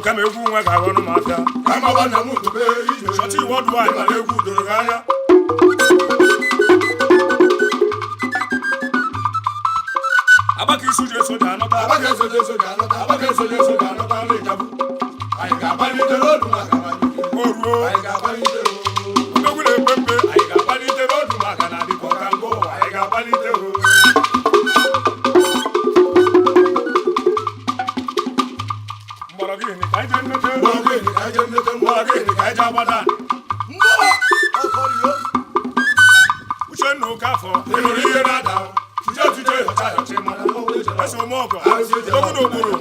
kama egwu nwe ga agọnụ mafia kama bana mu tobe ije shoti worldwide ma egwu doro anya abaka isu je so da nota abaka isu je so da nota abaka isu je so da nota le jabu ai ga bani de road ma ga bani oru ai ga bani de oru le pembe ai ga bani de road ma ga na di ko kango ai ga bani de oru Morogini kai jennete morogini kai jabada mbo okoriyo uchenno kafo enori yerada tuje hota ma eso mogo ogudo gburu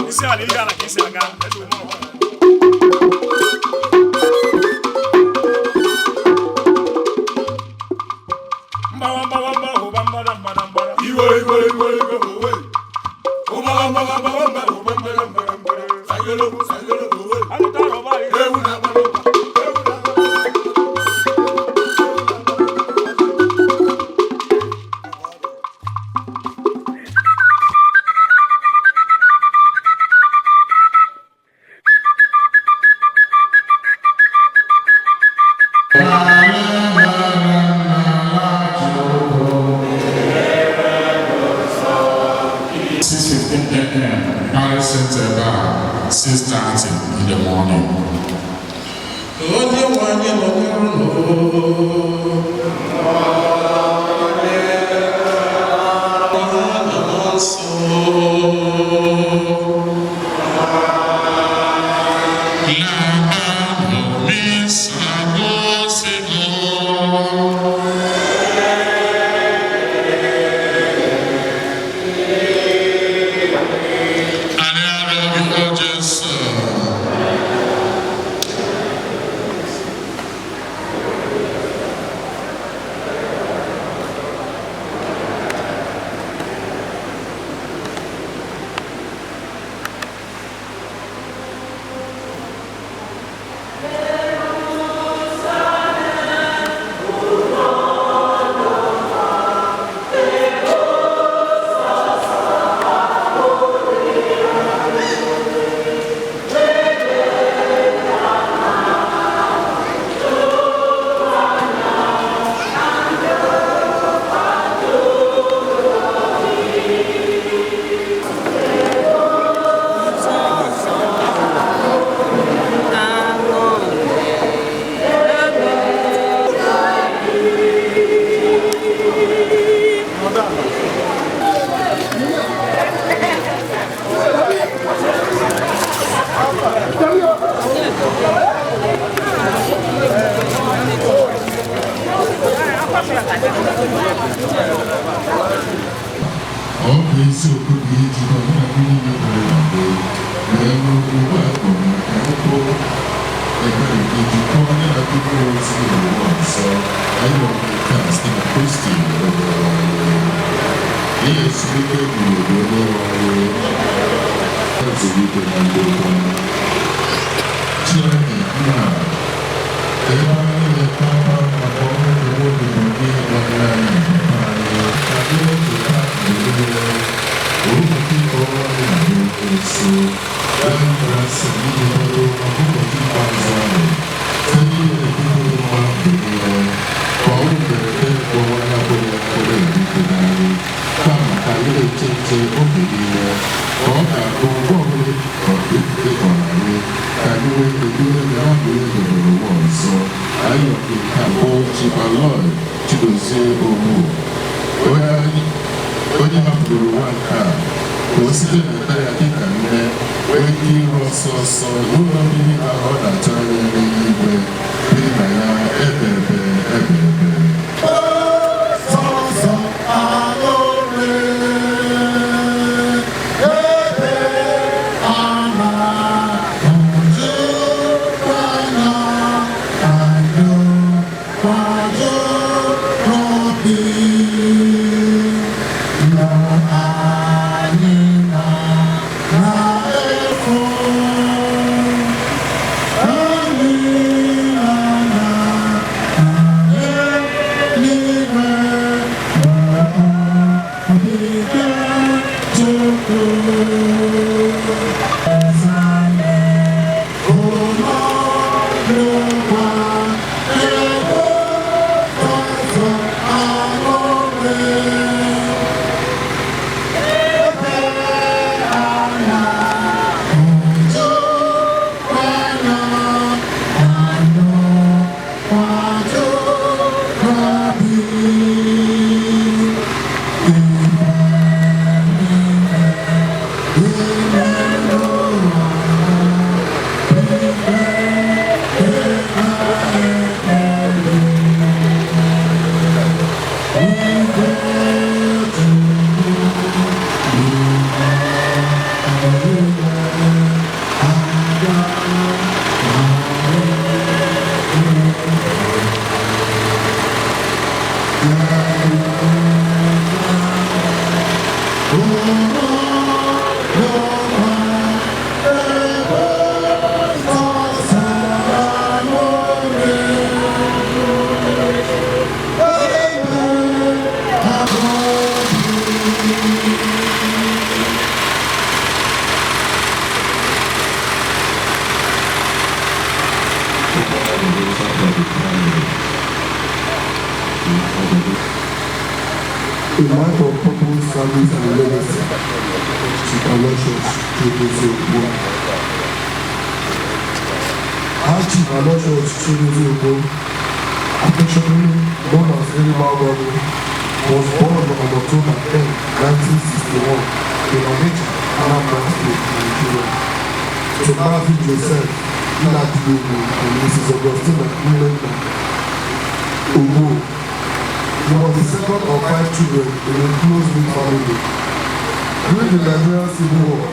isi ali yara ka isi aga eso mogo mbawa ho bambara iwo owe o mama sayelo owe anu ta roba ewu na ma in the morning. Chidozie Ogbu onye hapụrụ nwa nke a o site na ya dịka nne wee ike ịrụ ọsọ ọsọ ụlọ mmiri ahụ ọ na-achọ anya n'eluigwe dị na ya ebebe In light of purpose, service, and legacy, Aloysius Chidozie Ogbu. Chief Aloysius Chidozie Ogbu, affectionately known as Eribeagwuagwu, was born on October 10, 1961 in Onitsha, Anambra State, Nigeria, to Marvin Joseph Nnadiogwu and Mrs. Augustina Nnenna Ogbu. He was the second of 5 children in a close-knit family. During the Nigerian Civil War,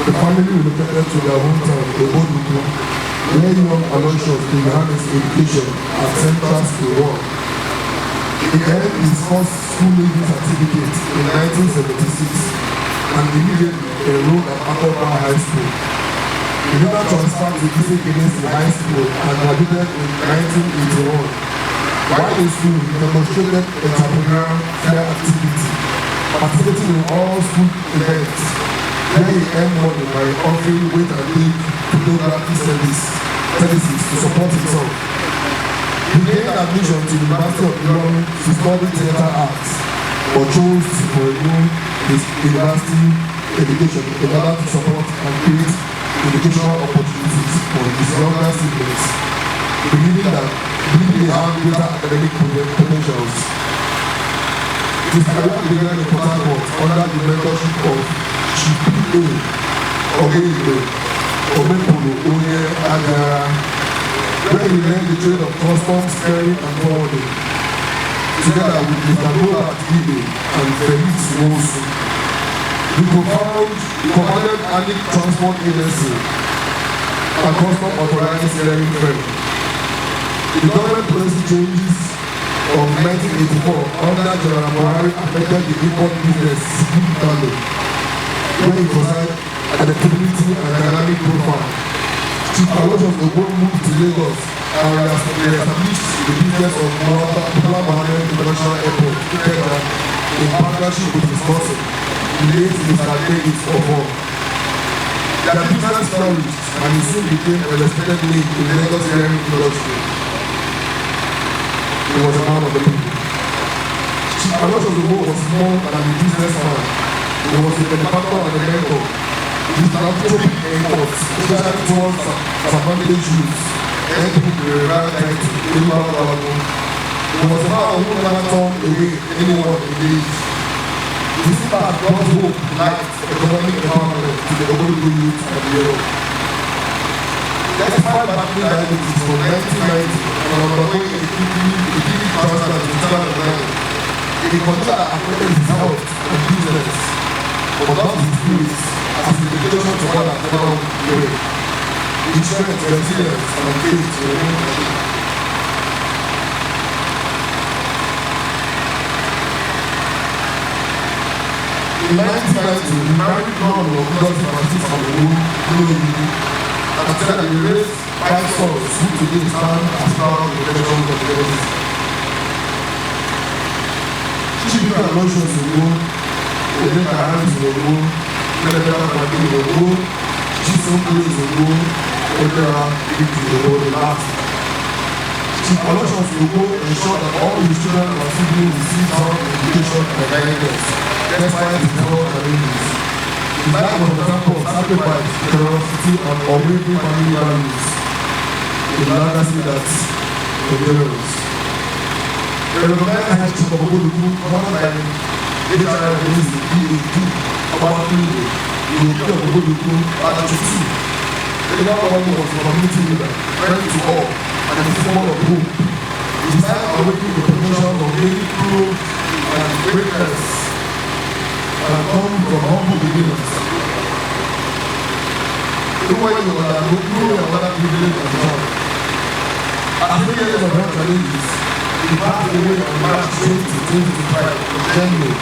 the family relocated to their hometown, Obodoukwu, where young Aloysius began his education at Central School 1. He earned his first school leaving certificate in 1976 and immediately enrolled at Ogbu High School. He later transferred to Chidozie High School and graduated in 1981. While in school, he demonstrated entrepreneurial fair activity, participating in all school events, where he earned money by offering wait and take photography services to support himself. He gained admission to the University of Ilorin to study theatre arts, but chose to pursue his university education in order to support and create educational opportunities for his younger siblings, believing they have greater academic potentials. His career began in Port Harcourt under the mentorship of Chief Obodoukwu, where he learned the trade of customs, carrying and forwarding, together with Mr. Robert Gibe and Felix Wosu. He commanded Annick Transport Agency and custom authorized clearing firm. The government policy changes of 1984 under General Buhari affected the import business significantly, where he presided at the stability and dynamic profile. Chief Aloysius Ogbu moved to Lagos and re-established the business of Mohammed International Airport in partnership with his cousin, the late Mr. David Obo. Their business flourished and he soon became a respected name in the Lagos clearing industry. He was a man of the people. Chief Aloysius Ogbu was more than a businessman. He was a benefactor and a mentor. His philanthropic efforts, especially towards disadvantaged youths, and people with a rare title, Eribeagwuagwu. He was a man who never turned away anyone engaged. His impact brought hope, light, economic empowerment to the Obodoukwu youth and the world. Despite battling diabetes from 1990 and undergoing a kidney transplant in 2009, he continued to affect his health and business, but not his spirits, as his dedication to God has never away. His strength, resilience, and faith remain unshaken. In 1990, he married one of Chidozie Francis and Ogbu, and said that he raised 5 sons who today stand as proud representatives of the legacy. Chief Aloysius Ogbu, Ogbu, Ogbu, Chief Ogbu, Chief Aloysius Ogbu ensured that all his children and siblings received sound education and guidance, despite his health and illness. His life was an example of sacrifice, generosity, and unwavering family values. In the legacy that endures. The recognized High Chief of Obodoukwu, governed by HRL Ministry, DA2, Obodoukwu, the Ogbu of Obodoukwu, Aloysius. Eribeagwuagwu was a community leader, friend to all, and a symbol of hope. He decided on making the potential of gaining growth and greatness and come from humble beginnings. Even when you undergo through your mother privilege and job. After 3 years of health challenges, he passed away on March 20, 2025 in January.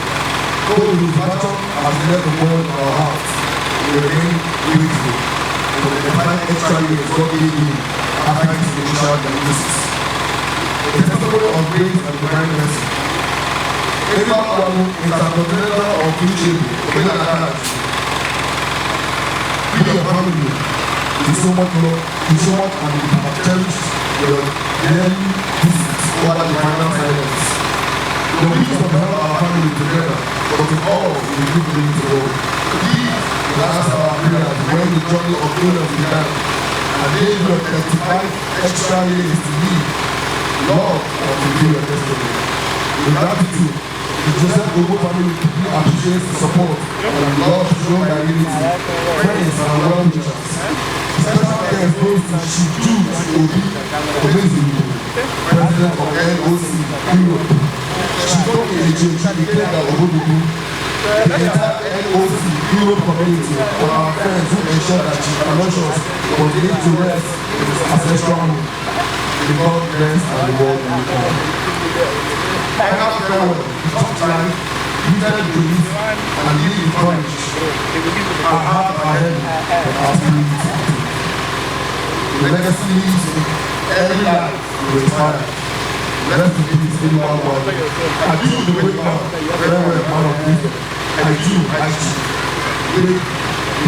Though his battle has left the world in our hearts, we remain grateful for the 5 extra years God gave him after his initial diagnosis. A testimony of grace and divine mercy. Eribeagwuagwu Intercontinental of Uchebu, we your family is so much love, is so much, and we have cherished your daily visits over the final silence. The wisdom held our family together, but in all we give them to God. These will answer our prayers when the journey of illness began, and they will 35 extra years to live. Lord, and fulfill your destiny. With gratitude, the Joseph Ogbu family deeply appreciates the support and love shown by unity, friends and well-wishers. Special thanks goes to Chidozie, President of NOC Europe. Chidozie, Obodoukwu, the entire NOC Europe community, for our friends who ensure that Aloysius was laid to rest in his ancestral home. The God bless and the world will come. I have farewell, touch life, vivid dreams, and live in courage. Our heart are heavy, but our spirit is happy. The legacy lives in every life we inspire. Rest in peace, Eribeagwuagwu. I do the great man, farewell, man of wisdom. I do, great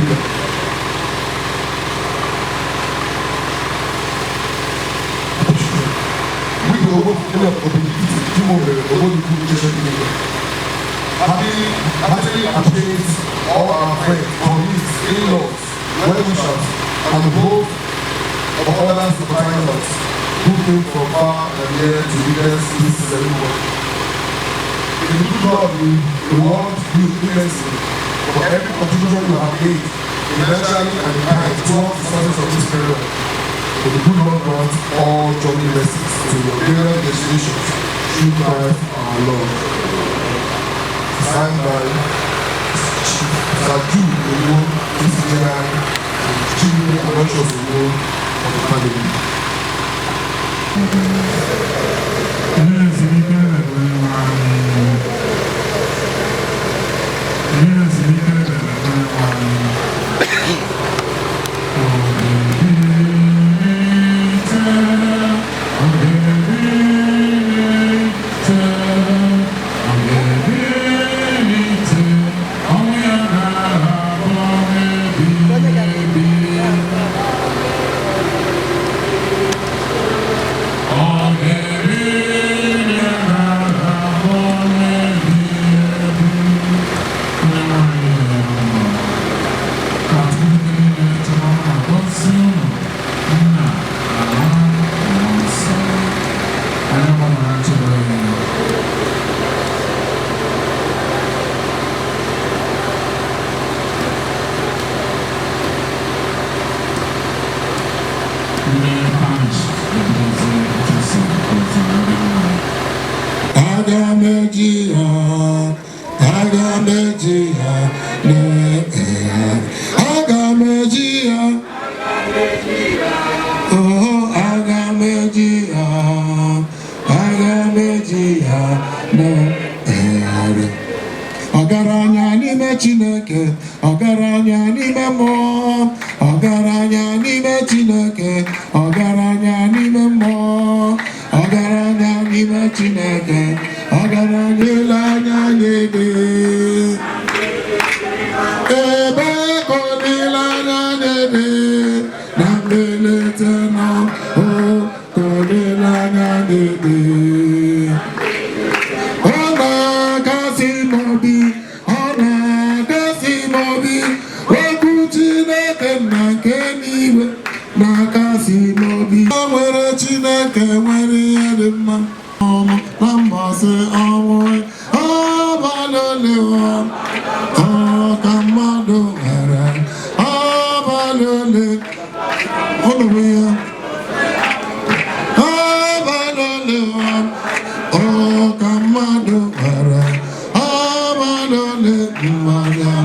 leader. Having appreciated all our friends, colleagues, in-laws, well-wishers, and both of other sympathizers who came from far and near to witness this ceremony. In the good Lord, we reward you immensely for every contribution you have made, financially and in kind, towards the success of this period. For the good Lord grants all journey blessings to your various destinations through Christ our Lord. Signed by Saju Ogbu, Mr. General, and Chidozie Aloysius Ogbu of the family. Ogaranya n'ime Chineke, ogaranya n'ime mmụọ, ogaranya n'ime Chineke, ogaranya n'ime mmụọ, ogaranya n'ime Chineke, ogaranya ile anya n'ebe. Ebe kodile anya n'ebe, na mbelete na o kodile anya n'ebe. Chineke nwere ihe dị mma na mbọsị ọnwụ ọbalolewa ka mmadụ nwere ọbalole ọnụrụ ya ọbalolewa ka mmadụ nwere ọbalole mmanya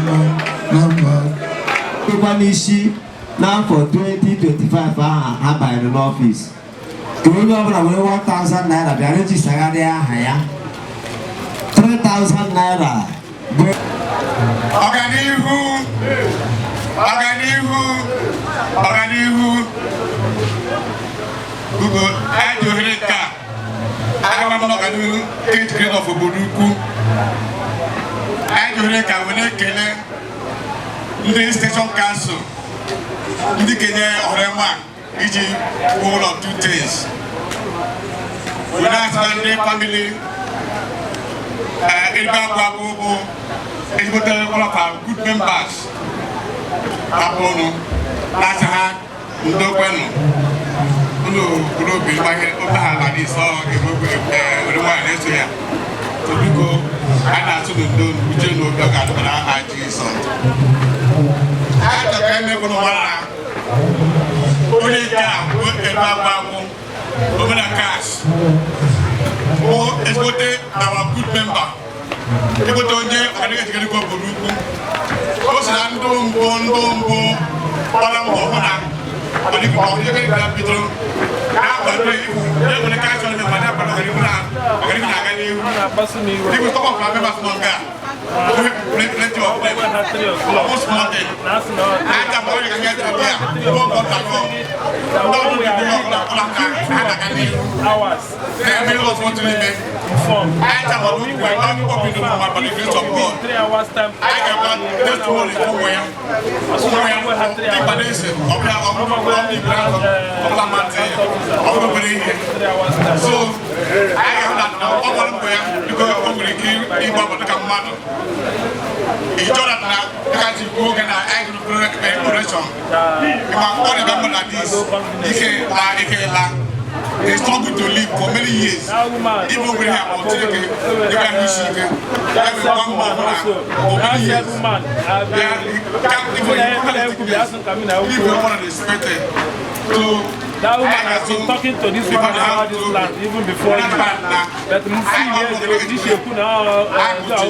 na mmadụ kwa n'isi n'afọ 2025 aha ha banyere n'ọfịs ka onye ọbụla were 1,000 naira bịa rejistagharị aha ya. 3,000 naira Ọganihu Google Ajohreka Agamama Ọganihu State Grade of Obodoukwu Ajohreka wene kele ndị Station Council ndị kenye ọrịa iji all of 2 things. We now stand the family Eribeagwuagwu is one of our good members. Abono, Nasaha, Ndokwenu, Ulu be my head of the so everyone is here. So you go and answer the door, which you know, dog out of our IG son. I don't know what only down with a babu, open a cash. Oh, it's what our good member. People don't get a go for Luku. They struggled to live for many years. Even when they have every that woman has been talking to this woman about this land even before you. But you see here, this is a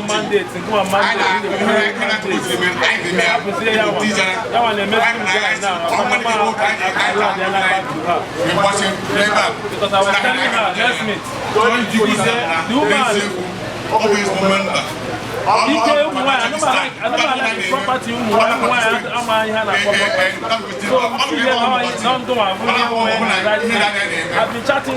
mandate. Because I was telling her, let's meet. She said, the woman always remember. I don't like the property. I'm I've been chatting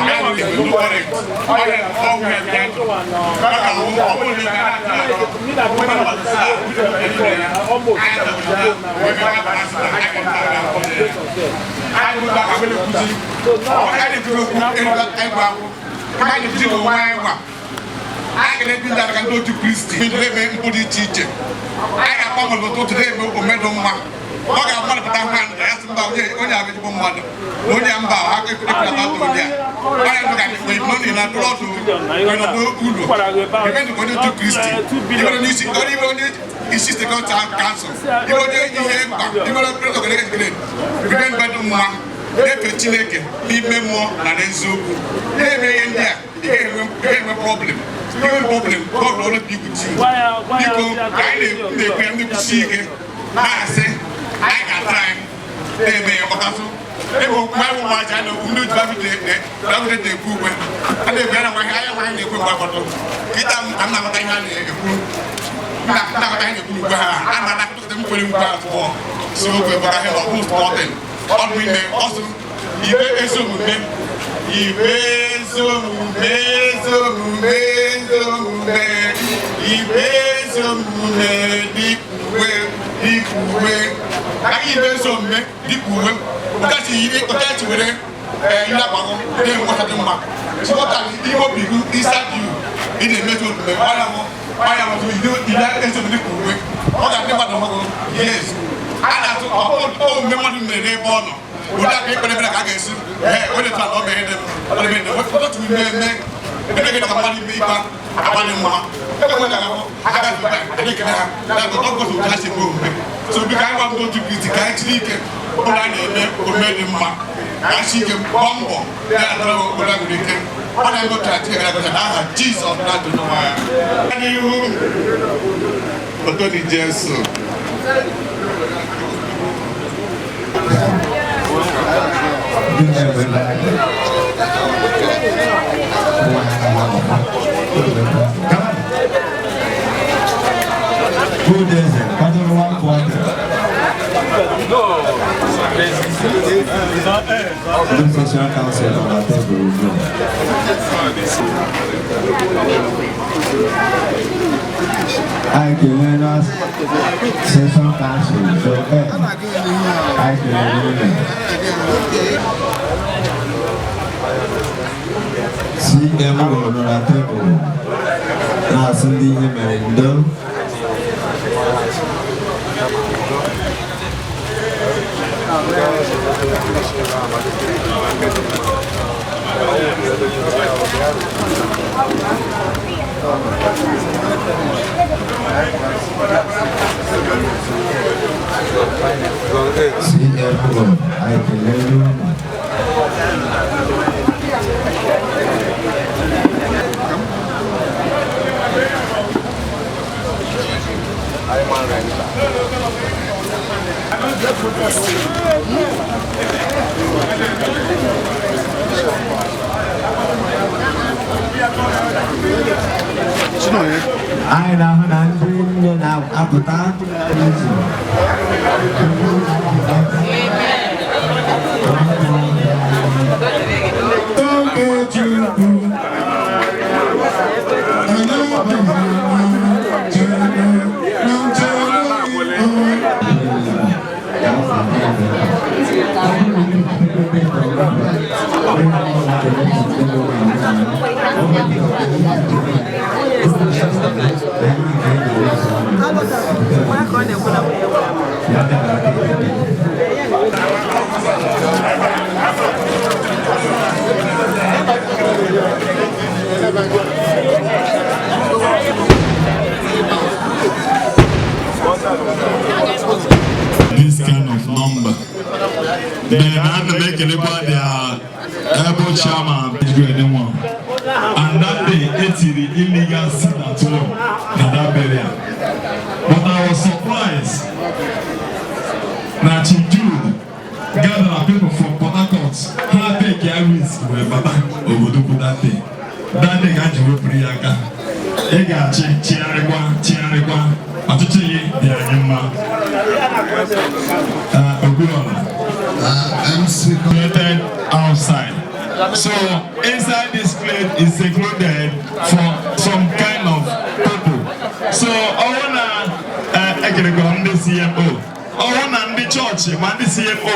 I can do that. I can go to Christy. I can teach it. I can come to today. I can medal man. I can one of that man. I asked about it. Only have it one mother. Only I'm about. I can put it about there. I am looking at the money in a lot of Udo. Even to go to Christy. Even if you only insist to go to council. You will get here. You will get great. Even better man. If you take it, even more than a zoo. They may end there. They have a problem. God will be with you. Because they can see again. I say, I got time. They may have they will my watch and who knew that they could win. And they better my higher mind they could have. Get them, I'm not going to I'm not them for him for. So, but I have almost nothing. All we may also, you may assume without people like I guess, when it's not made them, what we make, the beginning of money paper, a money mark. I got back, I think that will not go to classic room. So we can't go to critically, but I made him mark. I see him bumble, then I know what I'm doing. When I go to a chair, I go to Jesus, not to know why. And you, but don't need just so. Chidozie, Kaduna 140. The session council on that table. I can us session council. So I can CM on that table. Now, Cindy, Merindo. I now this kind of number. Then I had to make anybody their airport chairman anyone. And that day, it's the illegal scene at home in that area. But I was surprised that Chidozie gathered people from Port Harcourt. How they get risk with Obodoukwu that day. That day, I just went pretty aga. I got Chiaregwa. MC created outside. So inside this crate is secluded for some kind of people. So I wanna the CMO. I wanna the church, man the CMO.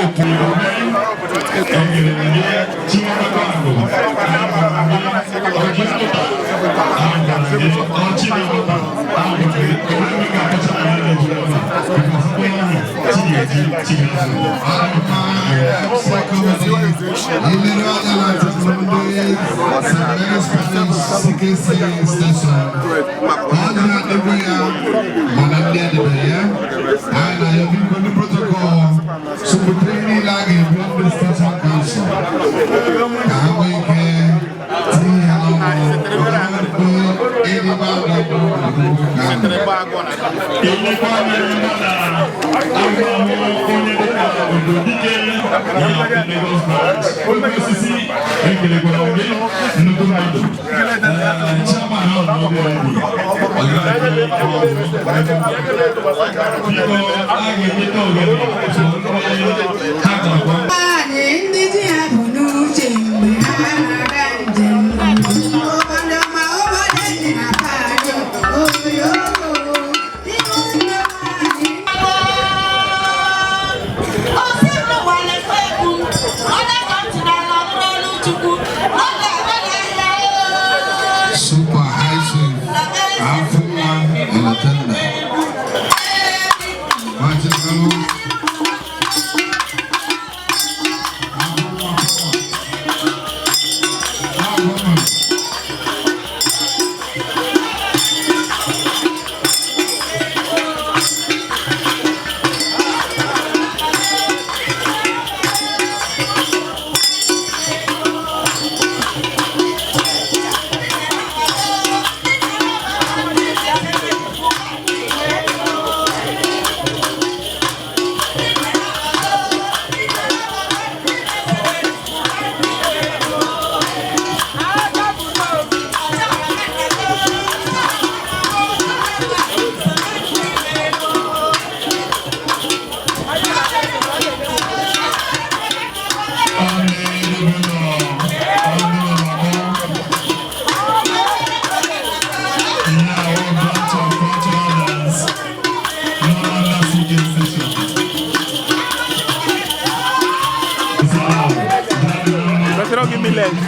millet.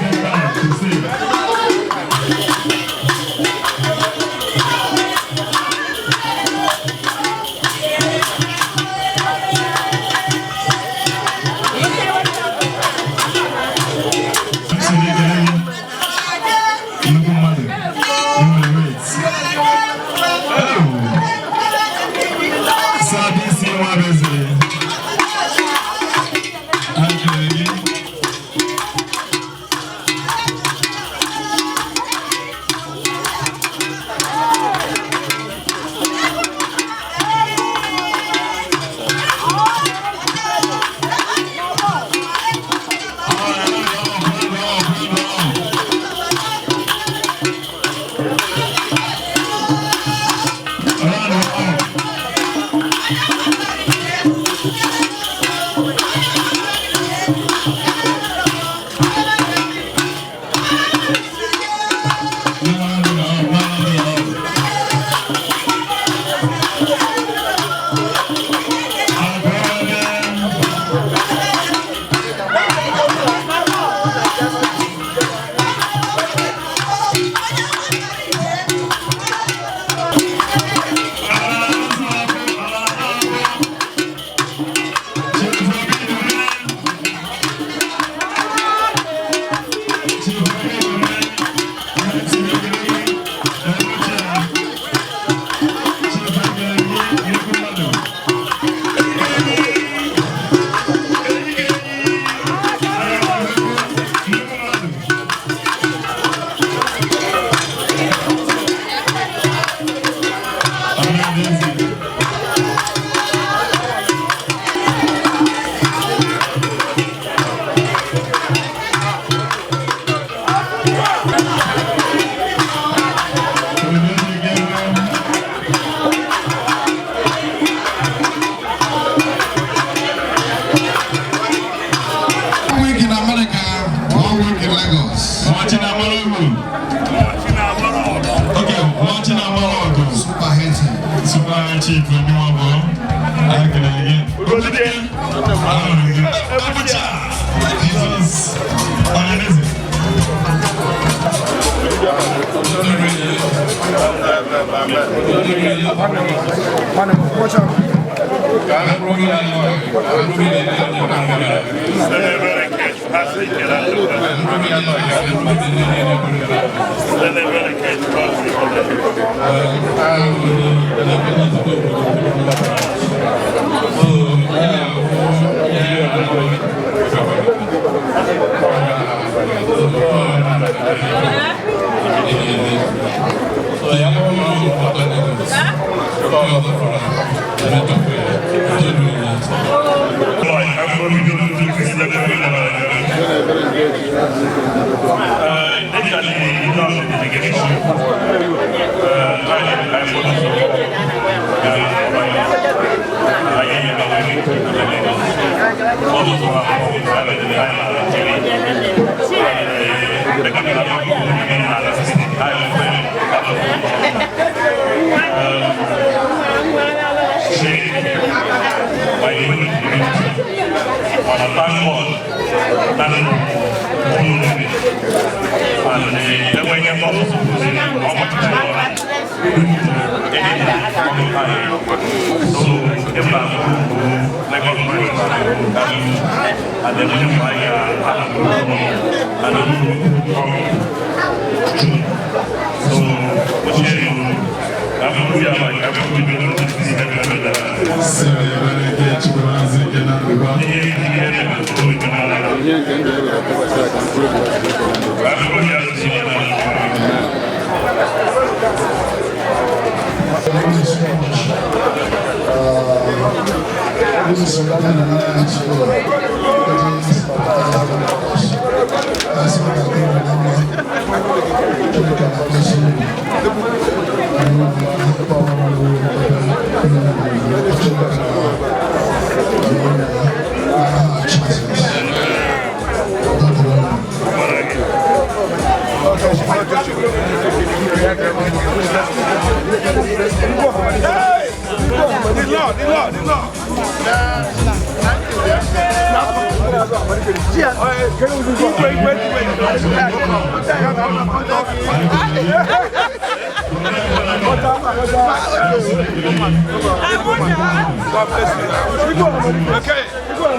Hey! Okay.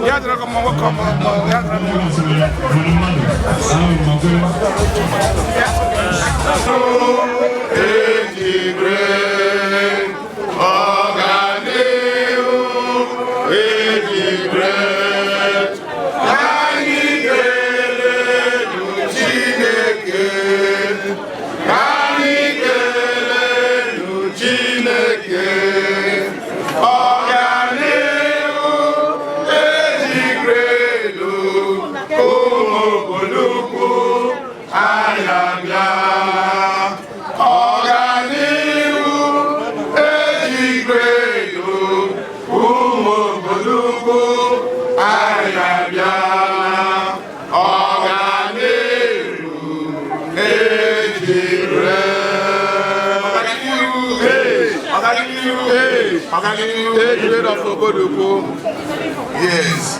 Yeah, they're going to come. Of Obodoukwu. Yes.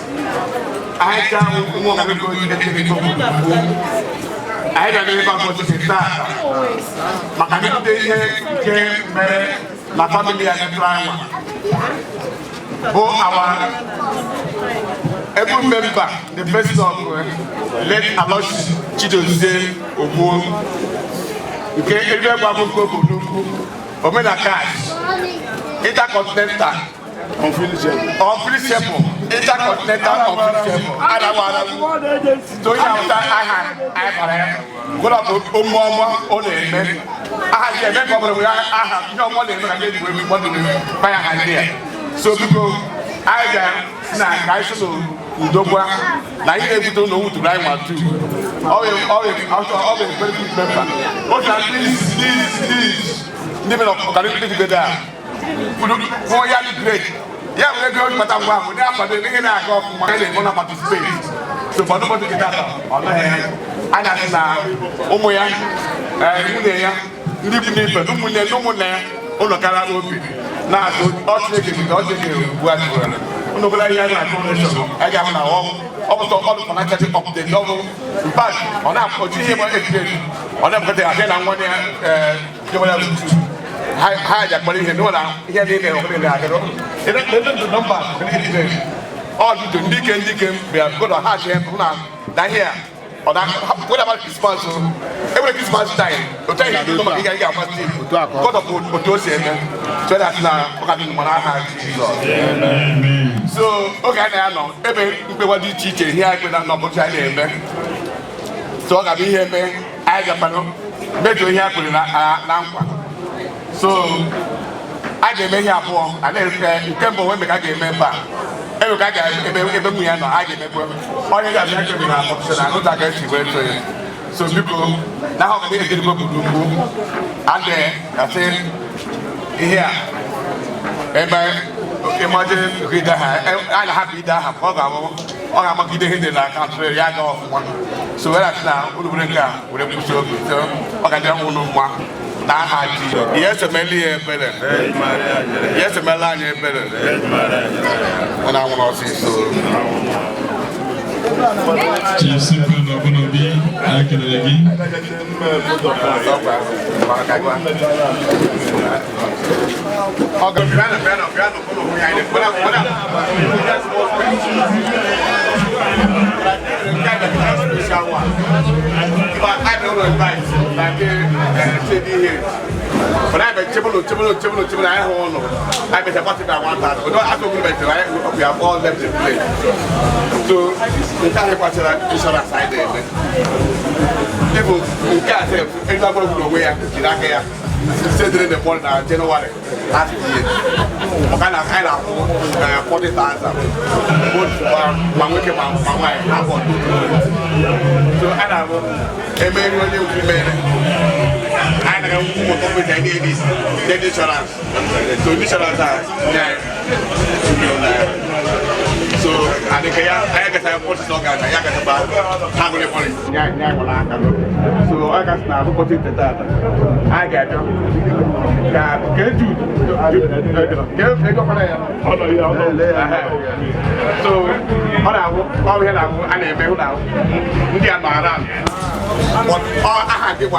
I can't go to the Obodoukwu. I don't know if I'm going to say that. My family has a drama. Every member, the person of late Aloysius, Chidozie, Ogbu, Eribeagwuagwu, Obodoukwu, Intercontinental, unfinishable, intercontinental, unfinishable. So you have that I have. What up, only men. I have a problem with I have no money when I get with money by a hand here. So because I snack, I should do now you don't know who to write one too. Always very good member. What are these? Living of organic together. For young great. Yeah, we're going to Matamwa. We never did anything I got from my head to participate. So, for nobody to get up on the hand. And that's now, Omoya, Munea, living in no one there, on the Karaoke. Now, so, all taking work. Nobody has a connection. I got now almost all the financial of the novel. But on that, for him, on that, they are then on 1 year. Hi, Jack, but you know now, here they are. They don't do numbers. All the Deacon, we have got a hard hand now. Here, or that, what about Christmas? Every Christmas time, to tell you, you get a team. God of Obodoukwu, so that's now, so, okay, now, everybody teaching here, I can not put your name. So, I be here, I got better here for now. So, I can make up for, and then you can go and make a member. Every guy, every man, I can make one. All you got to do is option. I don't like it. So, people now they get to go to Ogbu, and then I say, here, imagine reader, I'm happy that I have programmed, or I'm going to get in the country. So, that's now, we're going to push over. So, I don't know one. Yes, a million better. Yes, a million better. And I want to see so. Chief Obonobi, I can again. But I don't know advice like but I have a table, I don't know. I bet about it at 1,000. But don't have to go back to we have all left the place. So the time was insurance side there. People who can't say anybody who know where in that area. Said in the morning January last year. Kind of 40,000. Both my wicked my wife have on. So I have a million women. I don't know what I need is the insurance. So insurance are so I think I what is organ, I got about Hungary for it. So I got now to put it to that. I got you. Get you. Get up there. So, all we have, and a bell now. Indian Maran. But all I had to do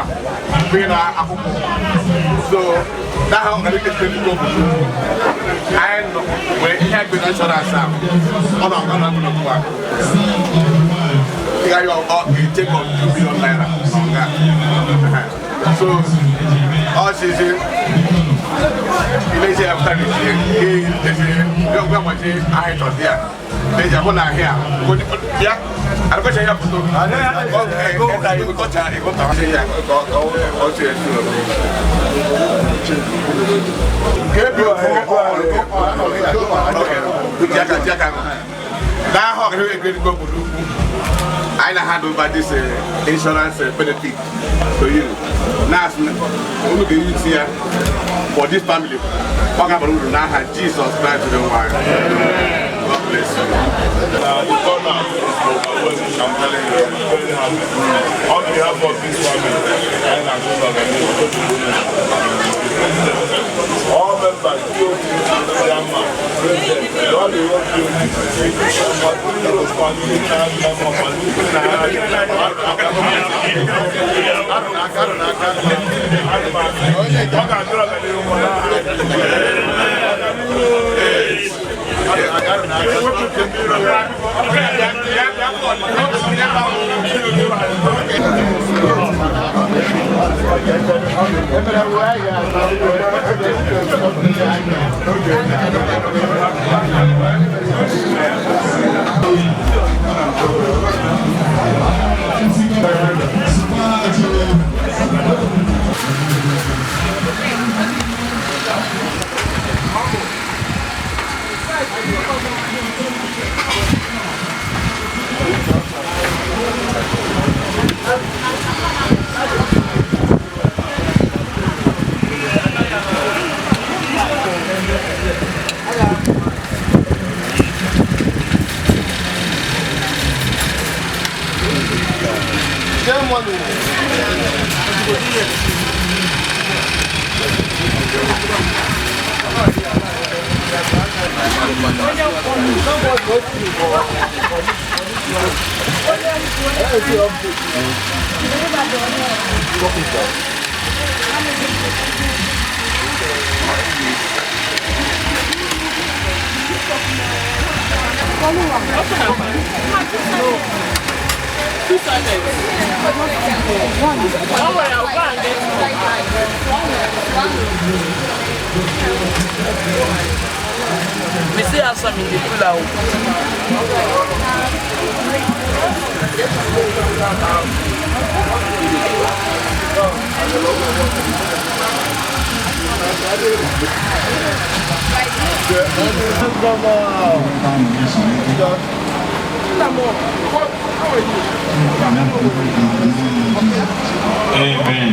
so that's how I get to go. I know when he had been insurance out. On our going to work. You take on 2 billion naira. So, all she said, you have time I thought there. There's a one here. Yeah, I'm going to have to I hand over this insurance benefit to you. Now, only the youth here for this family. Now have Jesus Christ to the world. God bless you. The turnout is overwhelming. I'm telling you, I'm very happy. On behalf of this family, and I'm so all members, Yama, President, all the work you We still have some in the cooler. Amen.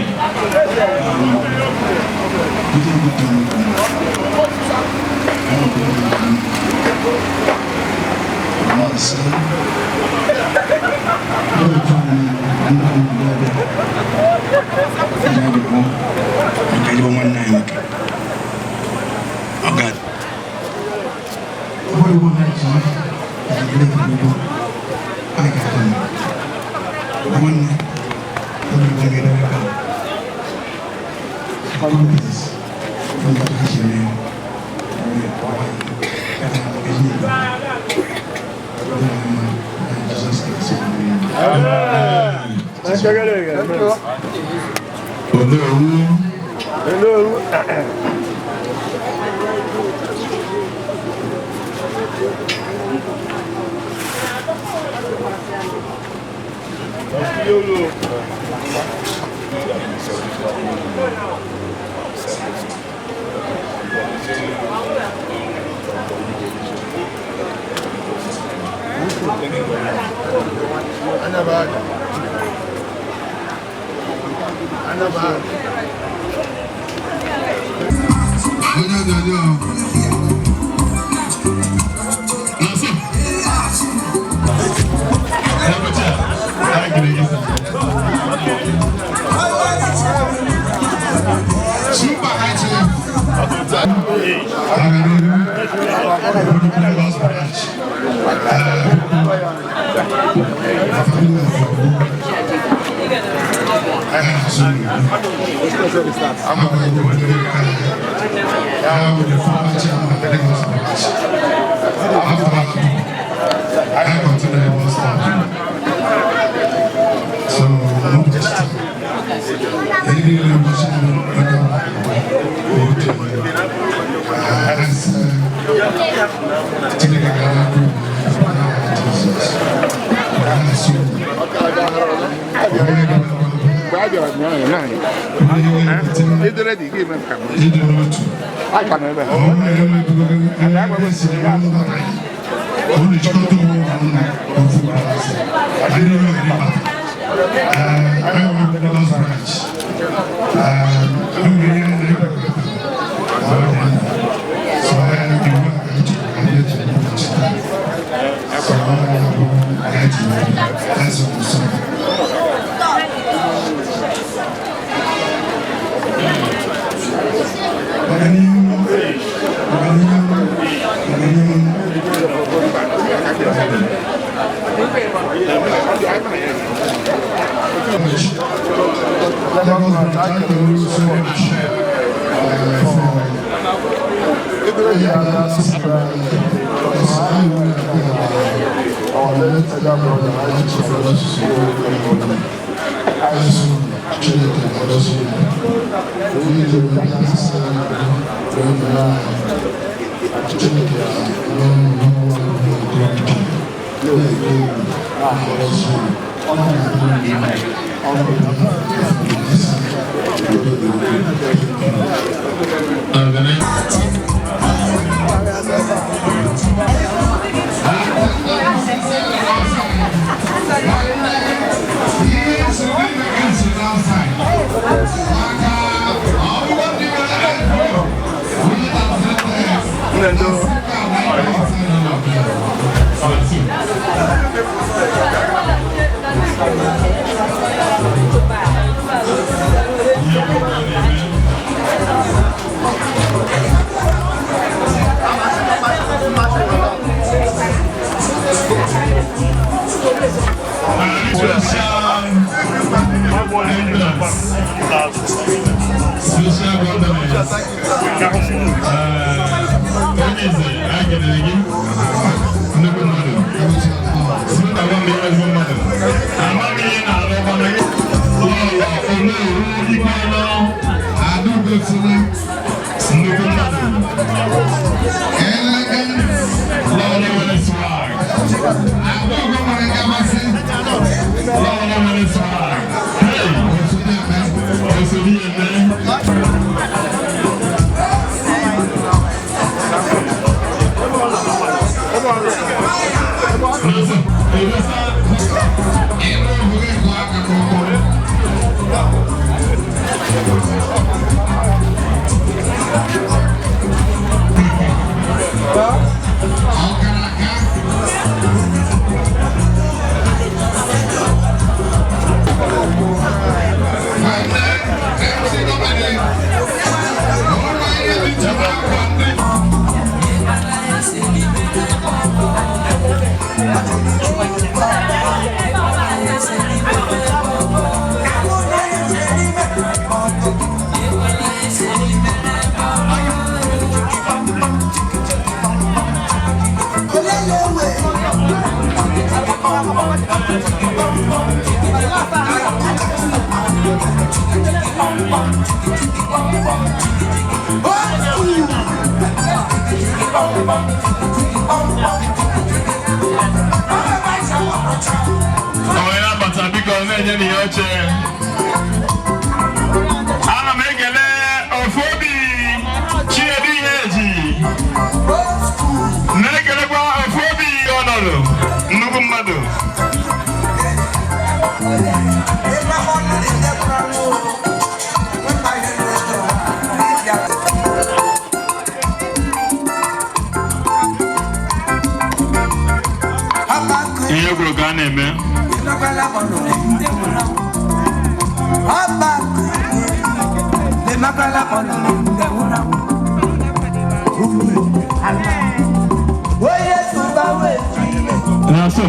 That's it.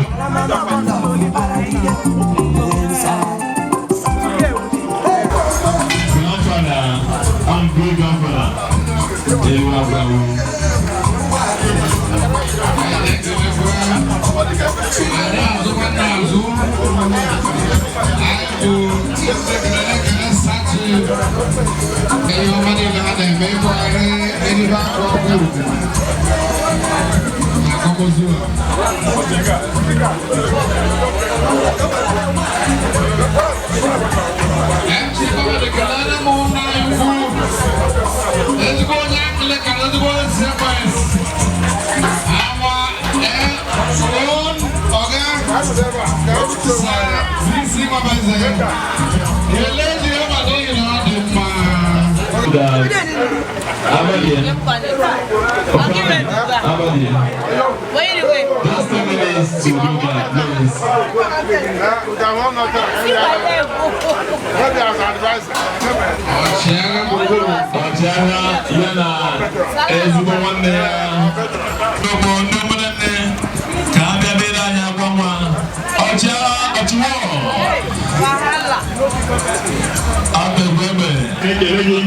I'm good governor. Eribeagwuagwu. Just 10 minutes to do that, please. Ọchịagha ya na ezigbo nwanne ya n'ụmụ ndị ụmụnne ka a bịa bere anyị agwa nwa ọchịagha ọchịwo abegbe egbe ekele gị.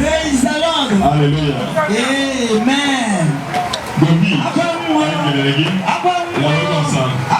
Praise the Lord. Hallelujah. Amen. Gobi ekele gị ya welcome sir.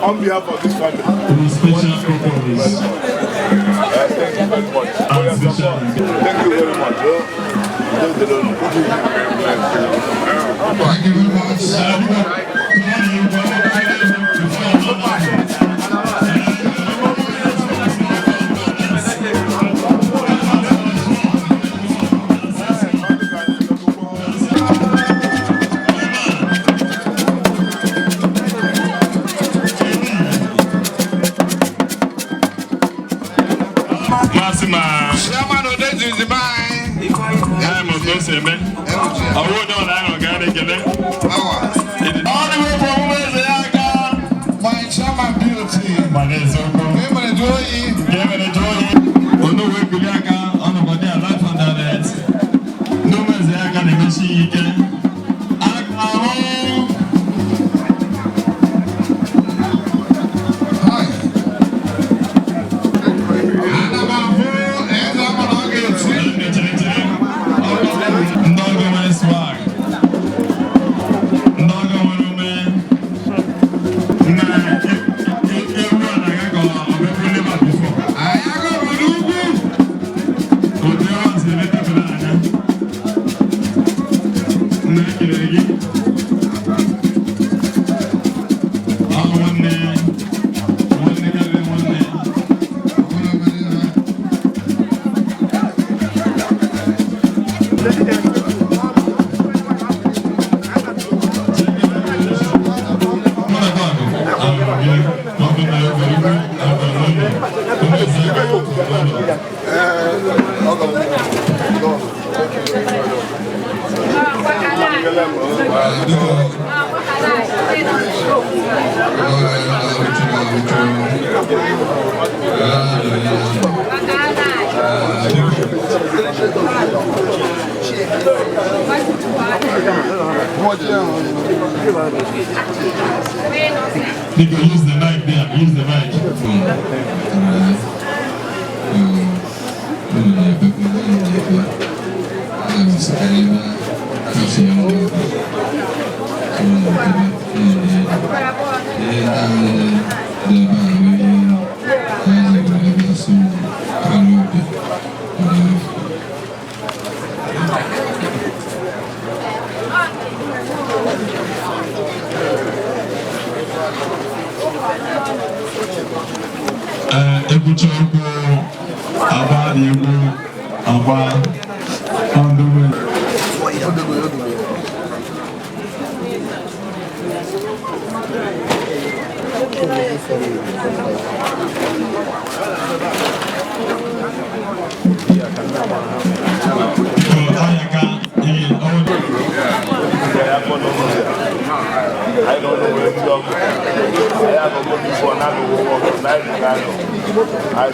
On behalf of this family, Special purpose. thank you very much. Thank you very much. You can use the mic there, use the mic. Ebuchoko, Aba, Yemu, Aba, on the way. I don't know where to go. I have a good before now to walk at night. I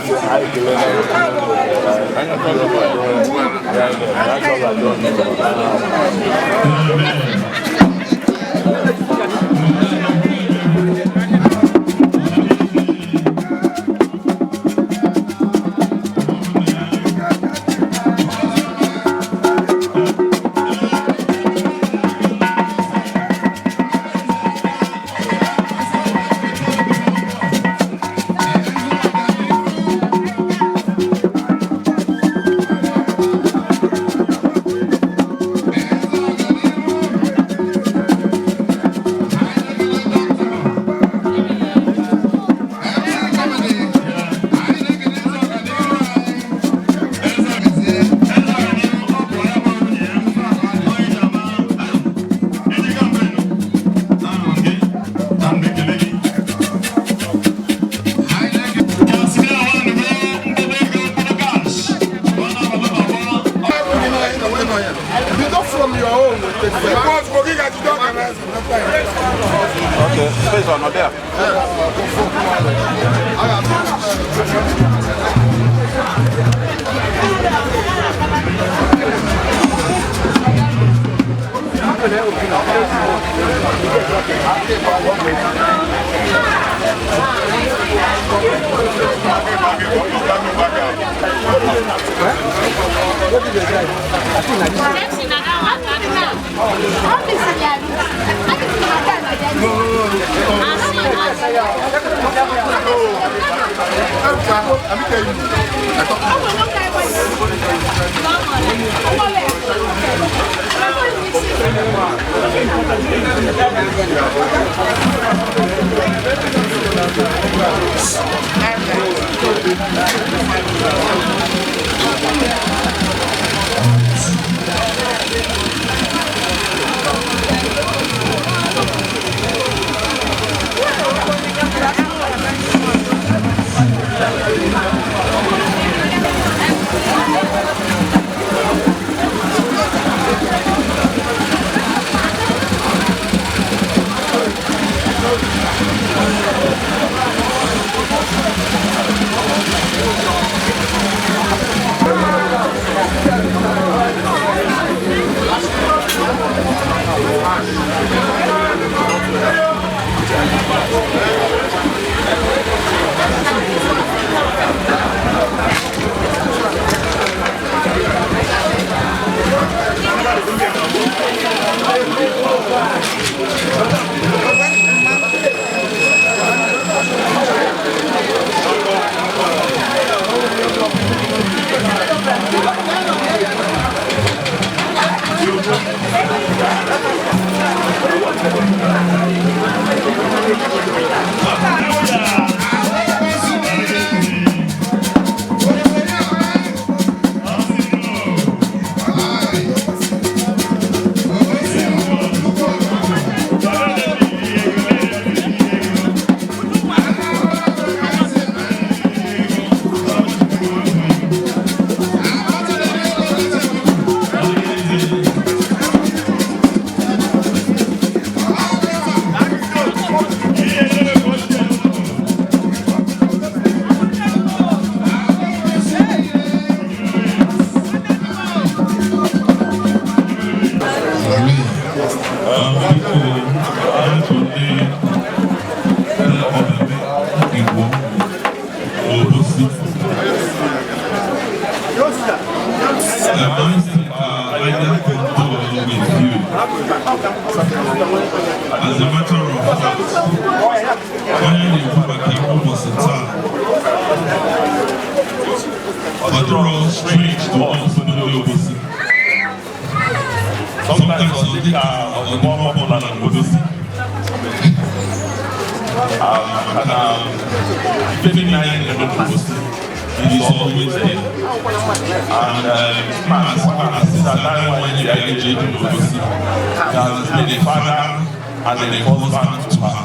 Okay, space on there. As a matter of fact, when you come back here almost in time, but they're all strange to us in the Obodoukwu. Sometimes I'll think of the more popular than Obodoukwu. Living in the Obodoukwu, it is always there. And as that time when you are engaged in Obodoukwu, there has been a father and a husband to her.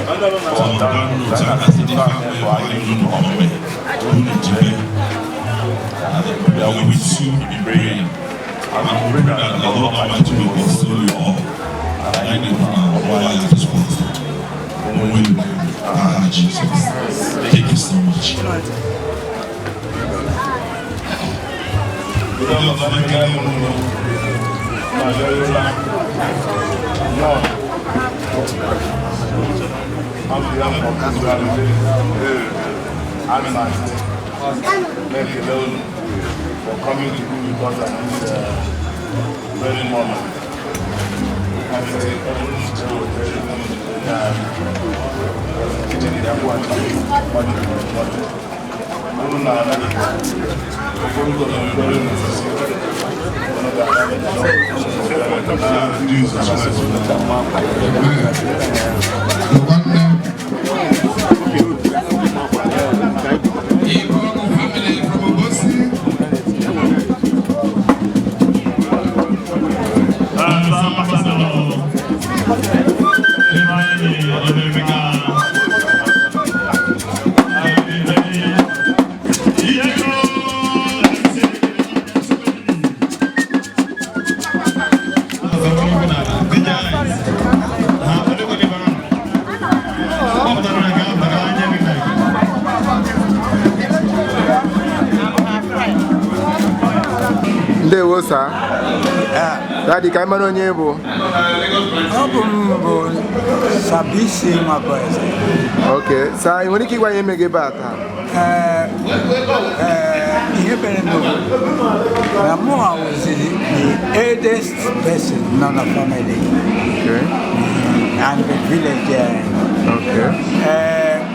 From that root, and as a different way, why you don't come away, we are with you in praying. And I'm praying that the Lord Almighty will console you all. And I know why I have spoken. When we Jesus. Thank you so much. Let alone for coming to do with us at this very moment. I say, Ndewo sir. Daddy, ka mara onye bụ? Ogbu Sabisi Maboise. Okay. Sir, ị nwere ike ịgwa ihe eme gị taa? Ihe mere na mụ was the eldest person in our family. Okay. And the village. Okay.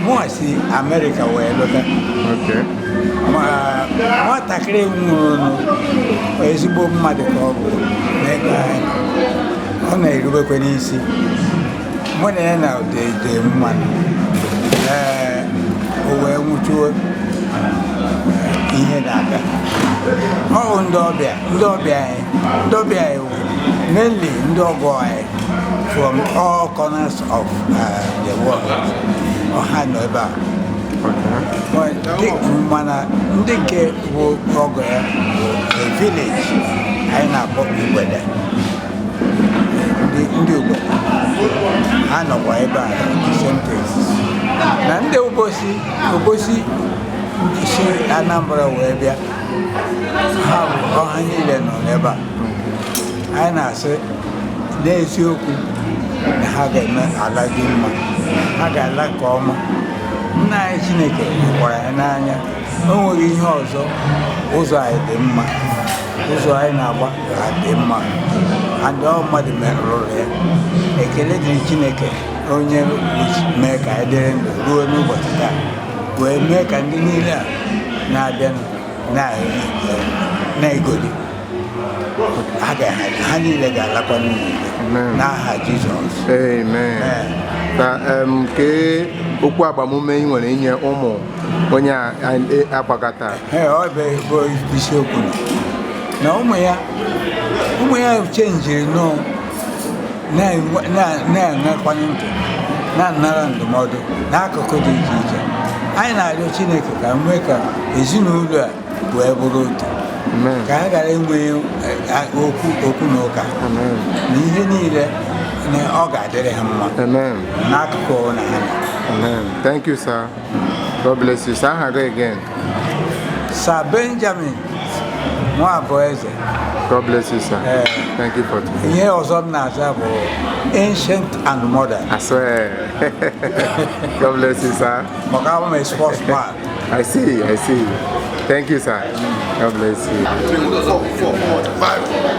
Mụ si America wee lọta. Okay. Nwatakịrị nwụrụ ezigbo mmadụ ka ọ bụ n'ebe anyị. Ọ na-erubekwa n'isi. Mụ na ya na ụdị mmadụ. O wee nwụchuo ihe na-aga. Ọ bụ ndị ọbịa anyị mainly ndị ọgọ anyị from all corners of the world. Ọha nọ ebe a. Mana ndị nke bụ ọgọ ya bụ a village anyị na-akpọ Igbede. Ndị Igbede ha nọkwa ebe a the same place. Na ndị Obosi si Anambra wee bịa, ha bụ ọha niile nọ n'ebe a. Anyị na-asị n'eziokwu na ha ga-eme ala dị mma, ha ga-ala nke ọma. Nna anyị Chineke hụkwara ya n'anya, o nweghị ihe ọzọ, ụzọ anyị dị mma, ụzọ anyị na-agba dị mma, and all mmadụ merụrụ ya. Ekele dịrị Chineke onye mee ka anyị dịrị ndụ ruo n'ụbọchị taa, wee mee ka ndị niile a na-abịa na-egoli ha niile ga-alakwa n'ụlọ n'aha Jizọs. Amen. Ka ke okwu agbamume ị nwere inye ụmụ onye agbagata. Ọ bụ isiokwu na ụmụ ya chenjiri na-enwekwanye ntị na-anara ndụmọdụ n'akụkụ dị iche iche. Anyị na-arịọ Chineke ka nwee ka ezinụlọ a wee bụrụ otu, ka ha ghara enwe okwu na ụka na ihe niile na ọ ga-adịrị ha mma n'akụkụ na ha. Amen. Thank you, sir. God bless you. Sir, how again? Sir Benjamin Nwabueze. God bless you, sir. Thank you for today. Ihe ọzọ m na-aza bụ ancient and modern. I swear. God bless you, sir. Maka I'm a sportsman. I see. Thank you, sir. God bless you. 4, 5.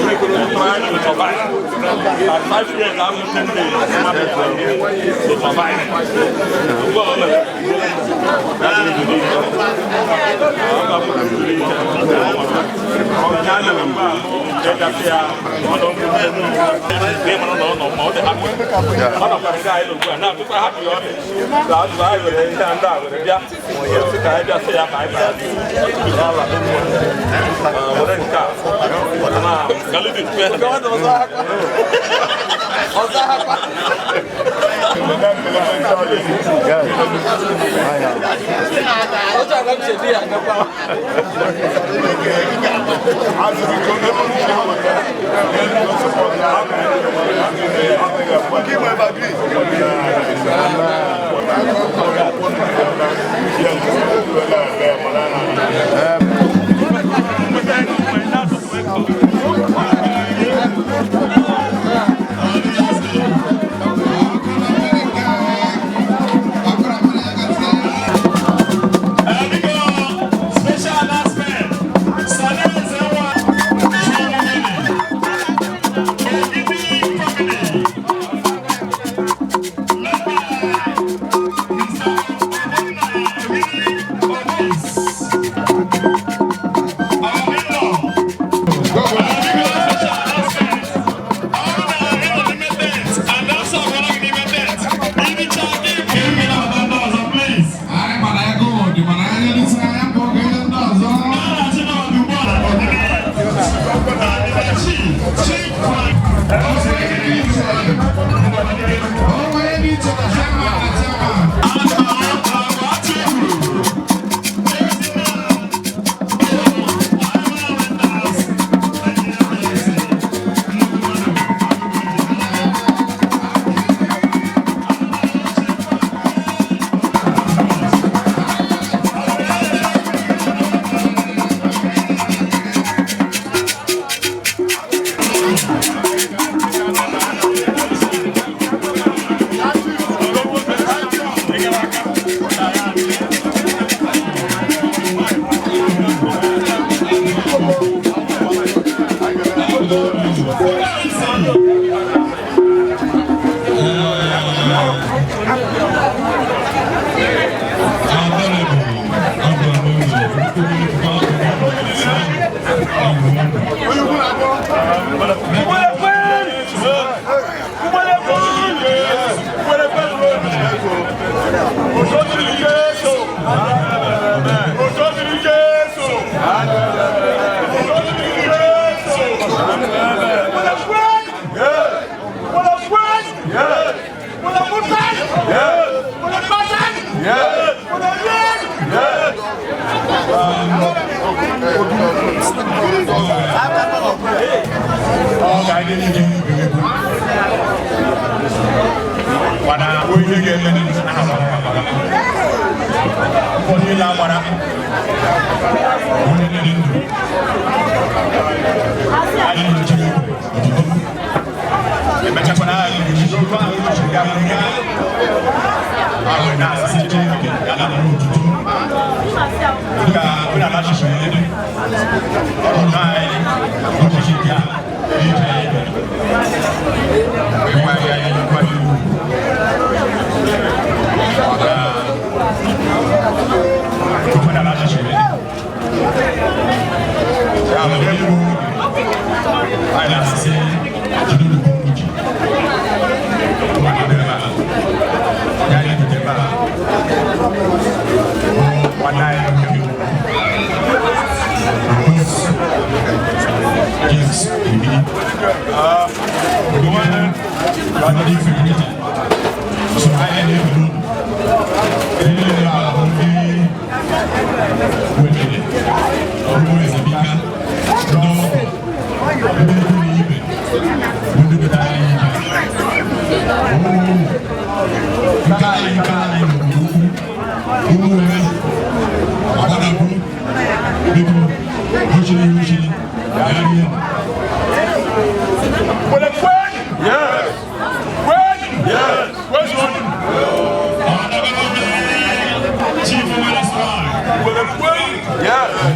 Aku trying to survive. At 5 years, I'm 10 days. To survive. Yes.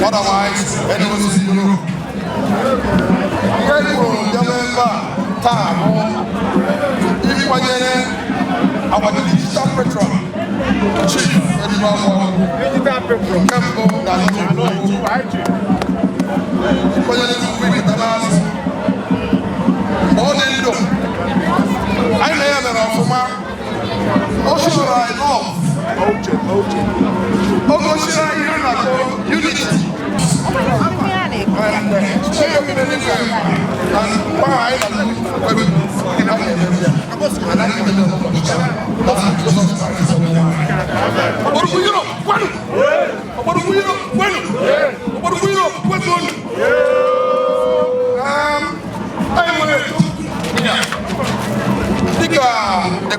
Otherwise, anyone who's in Europe. Our digital patron, Chief Eribeagwuagwu, Kembo, I never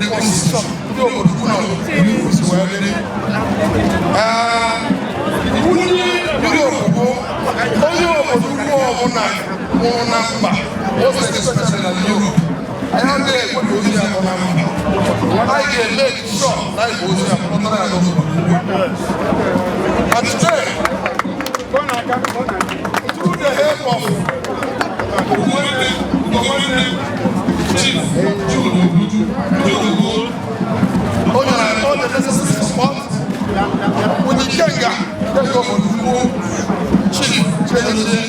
the constitution of Obodoukwu is well. I have to make sure that and today, through the help of Chief all the necessary support with the Kenga, Chief Chidozie,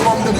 from the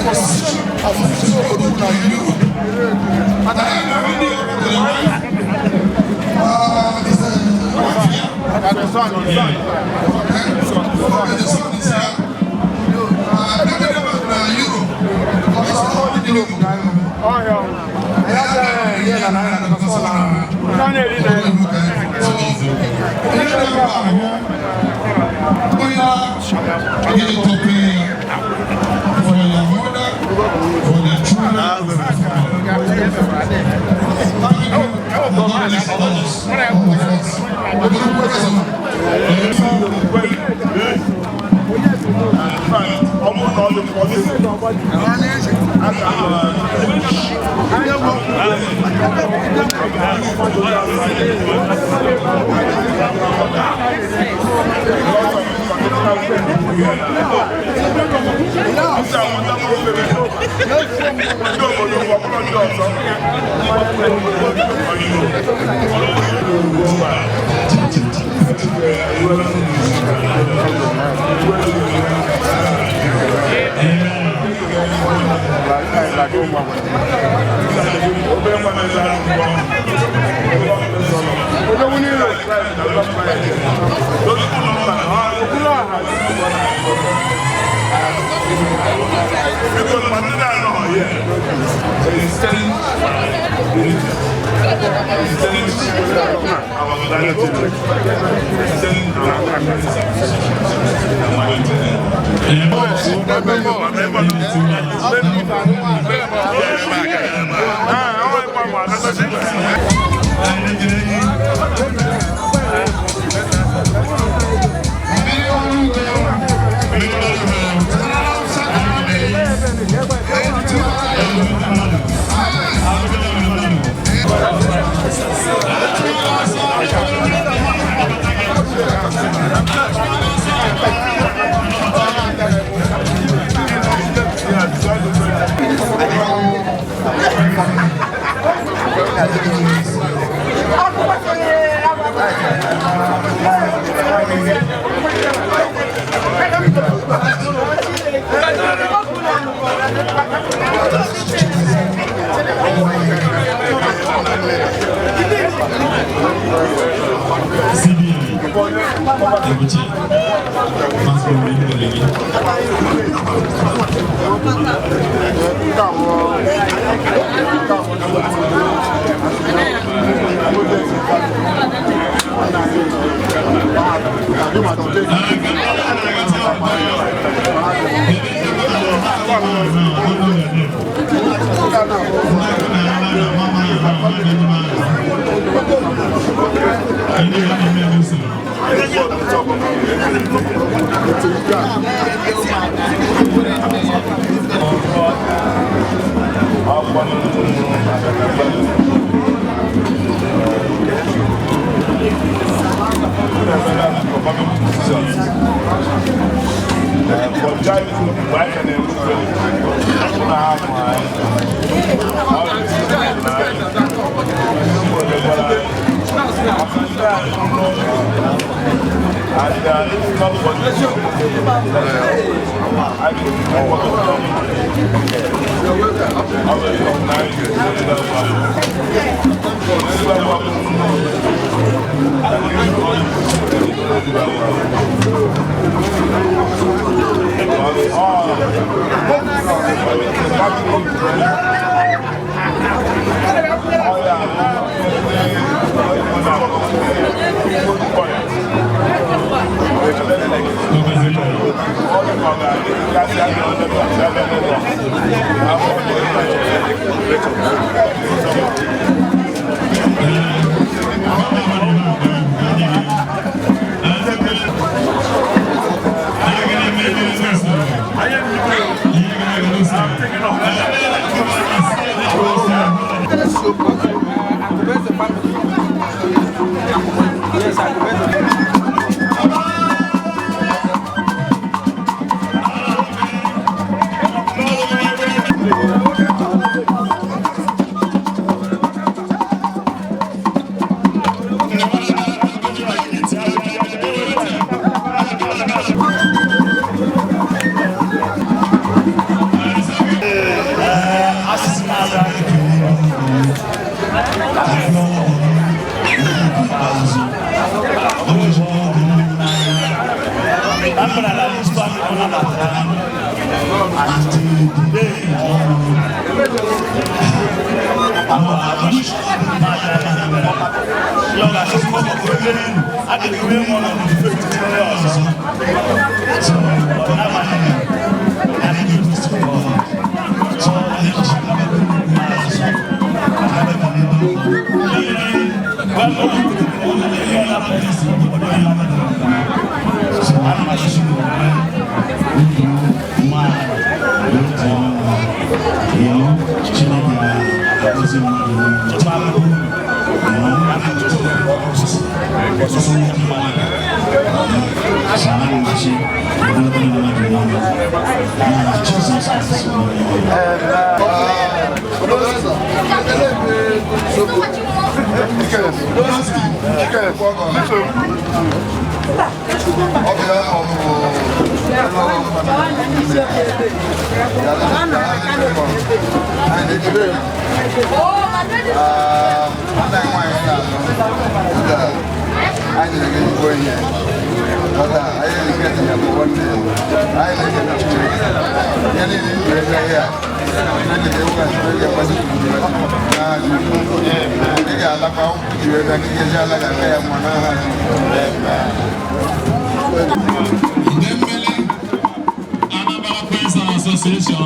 Association.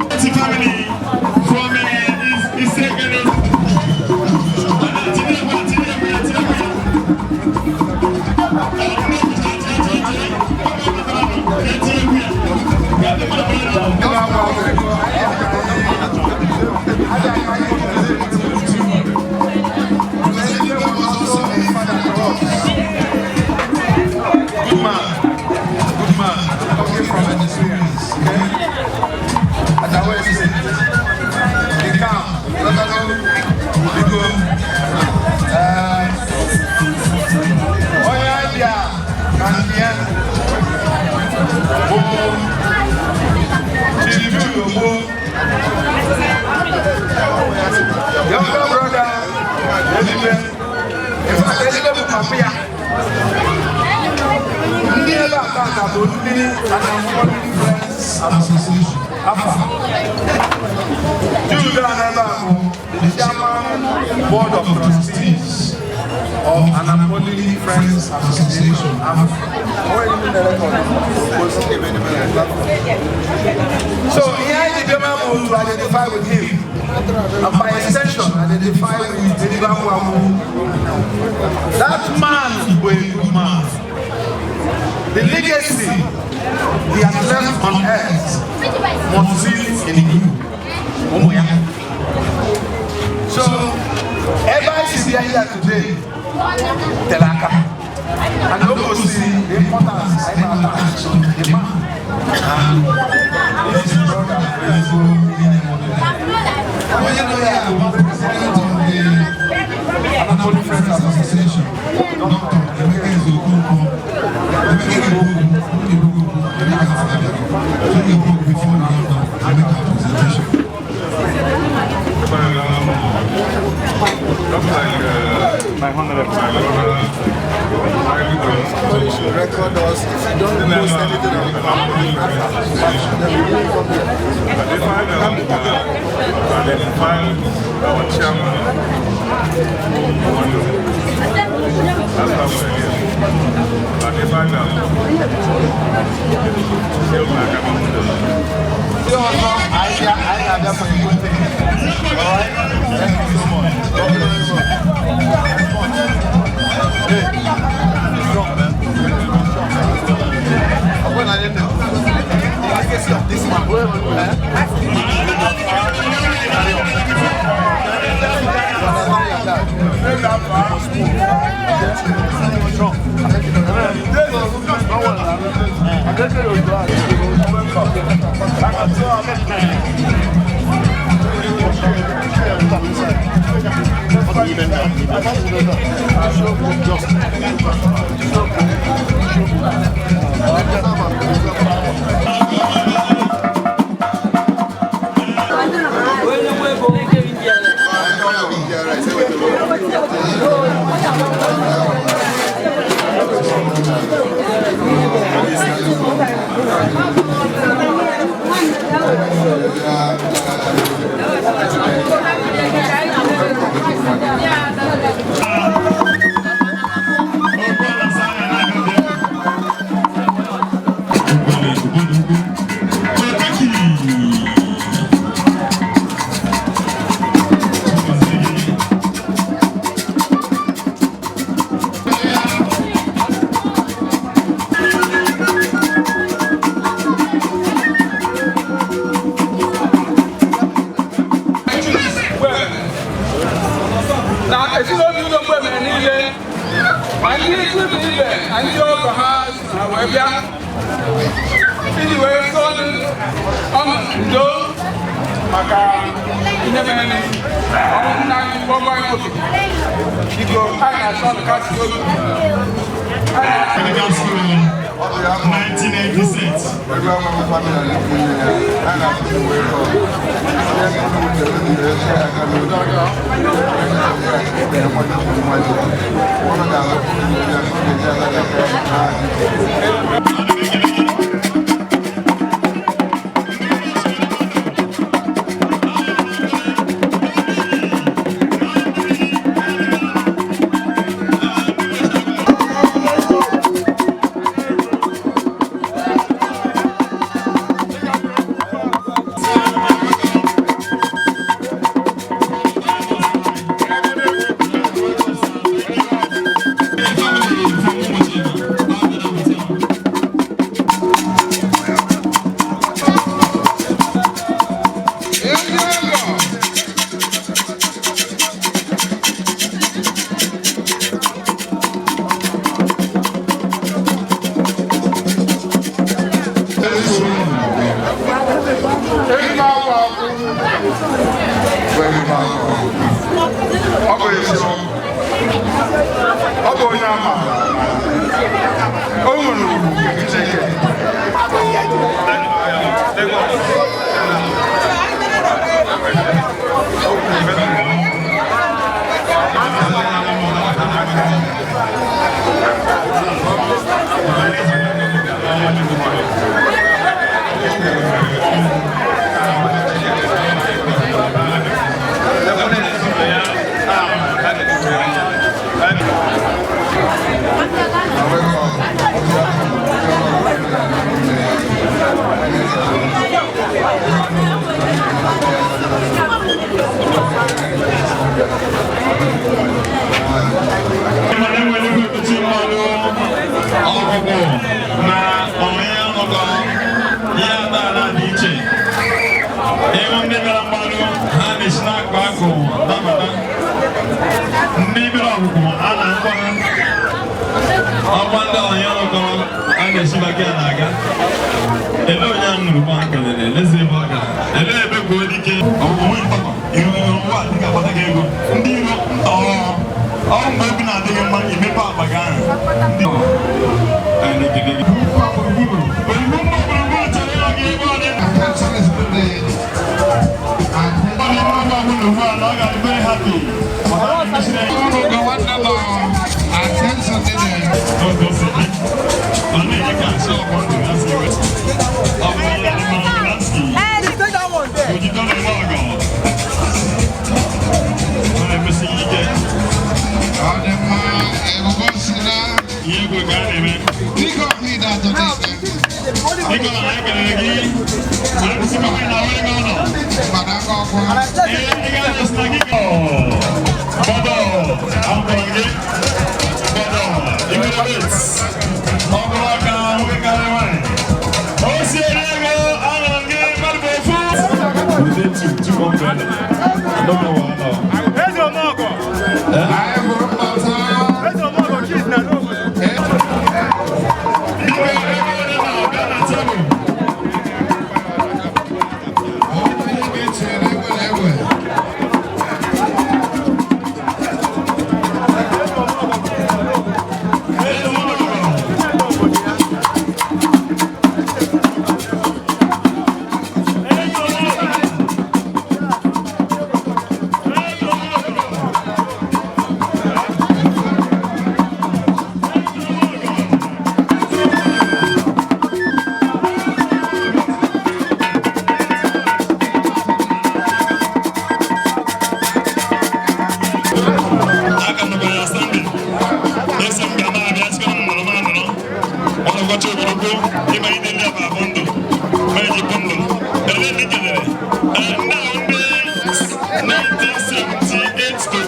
The family from his second. Board of Trustees of Anamoli Friends Association. So here the government will identify with him, and by extension identify with Eribeagwuagwu. That man was a good man. The legacy he has left on earth must live in you. So, everybody is here today, Telaka, and also see the importance I attach to the man. This is brother, when you know that I'm president of the Anamoli Friends Association, Dr. Ogbu, before I make a presentation. Somebody should record us. If you don't post anything on the family, identify our chairman. That's how we identify ezinụlọ ụlọ mgbe niile ma ndị ikwu ibe na ndị ọgọ ha wee bịa iji wee tụọ ọnụ ndo maka ihe mere ọrụ nna anyị gbọgbọ anyị oge igbo anyị na-achọ ọnụ kasị oge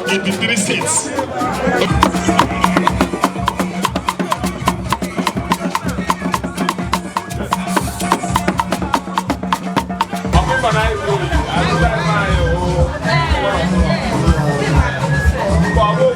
1986. Ogbu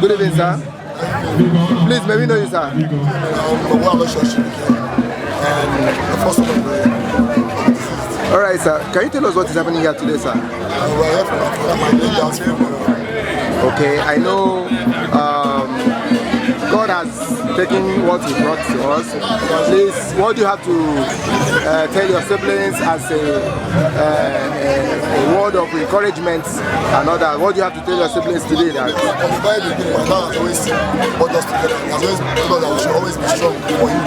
Good evening, sir. Please, may we know you, sir? All right, sir. Can you tell us what is happening here today, sir? Okay, I know God has taken what He brought to us. Please, what do you have to tell your siblings as a word of encouragement and all that? What do you have to tell your siblings today? That my dad has always brought us together. He has always told us that we should always be strong for him.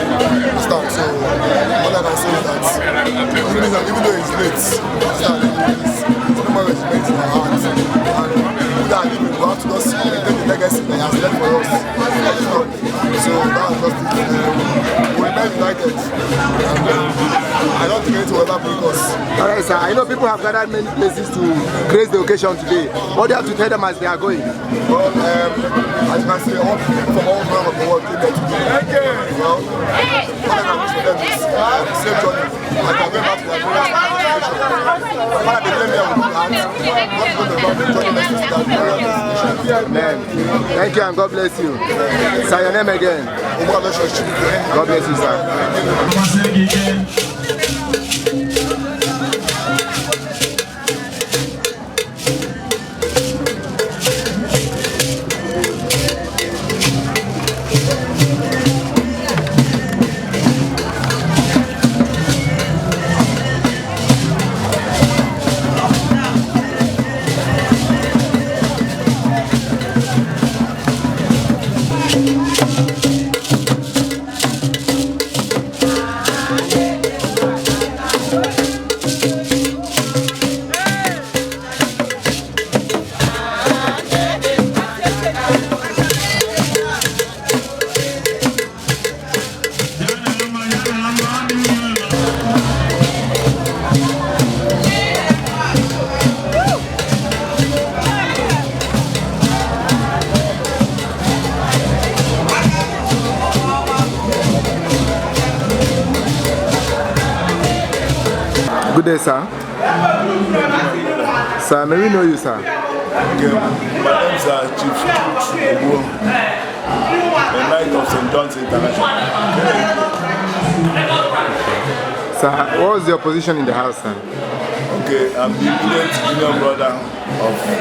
Understand? So, all I can say is that even though it's late, understand? His memory is meant in our hearts. And we are living, we have to just take the legacy that he has left for us. So that was just it. We remain united. I don't think it will ever break us. Alright, sir. I know people have gathered many places to grace the occasion today. What do you have to tell them as they are going? Well, as you can see, all people from all corners of the world came there today. Well, what I can wish for them is safe journey. I can go back to their glorious destination. What I became here with that, not going to run the journey next to that glorious destination. Amen. Thank you and God bless you. Say your name again. God bless you, sir. Good day, sir. Sir, may we know you, sir? Okay. My name is Chief Ogbu, the Knight of St. John's International. Sir, what was your position in the house, sir? Okay, I'm the immediate junior brother of the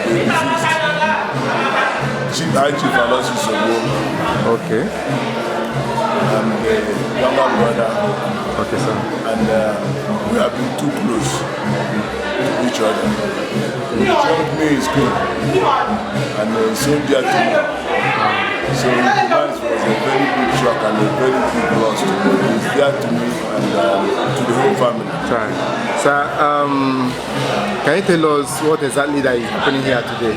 deceased, Chief Aloysius Ogbu. Okay. I'm the younger brother. Okay, sir. And we have been too close to each other. He joined me in school and so dear to me. So his demise was a very big shock and a very big loss to me. He's dear to me and to the whole family. Right. Sir, can you tell us what exactly that is happening here today?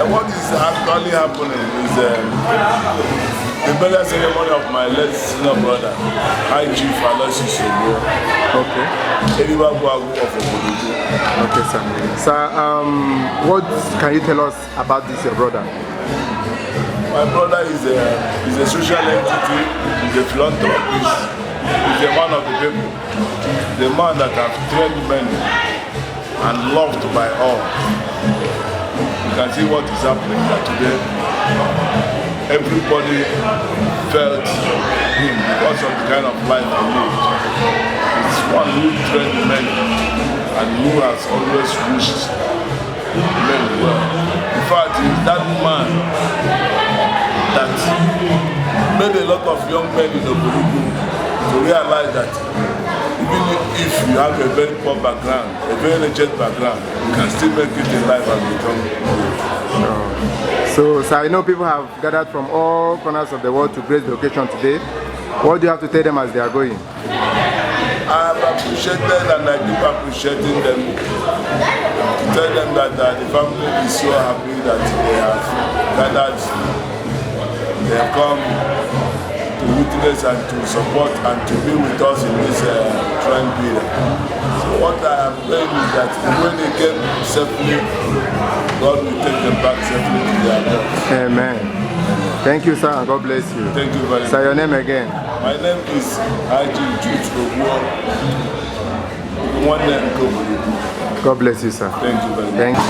What is actually happening is the burial ceremony of my late senior brother, High Chief Aloysius Ogbu. Okay. Eribeagwuagwu of Obodoukwu. Okay, sir. Sir, what can you tell us about this, your brother? My brother is a social entity, he's a philanthropist, he's a man of the people, the man that has trained many and loved by all. You can see what is happening here today. everybody felt him because of the kind of life he lived. It's one who trained men and who has always wished men well. In fact, he's that man that made a lot of young men in Obodoukwu to realize that even if you have a very poor background, a very legit background, you can still make it in life and become good. So I know people have gathered from all corners of the world to grace the occasion today. What do you have to tell them as they are going? I have appreciated and I keep appreciating them. To tell them that the family is so happy that they have gathered, they have come to witness and to support and to be with us in this trying period. So what I am praying is that when they came safely, God will take them back safely to their God. Amen. Thank you, sir, and God bless you. Thank you very much. Sir, your name again? My name is Chidozie. One name, Ogbu. God bless you, sir. Thank you very much. Thank you.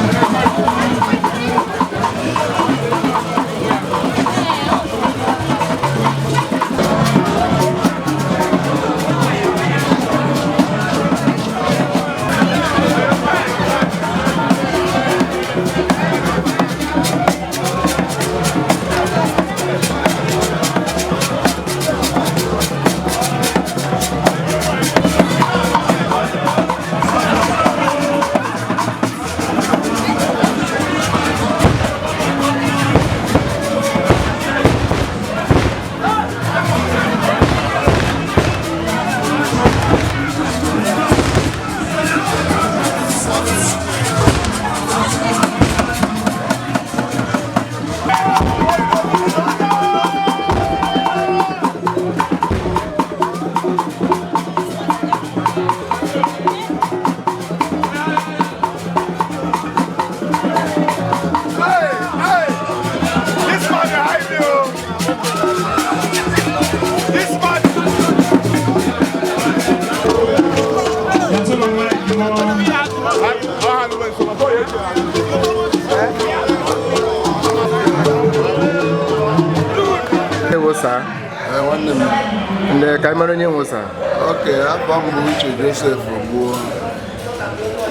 Ndị ka mara onye nwe sir. Okay, abam bụ Chidozie Ogbu.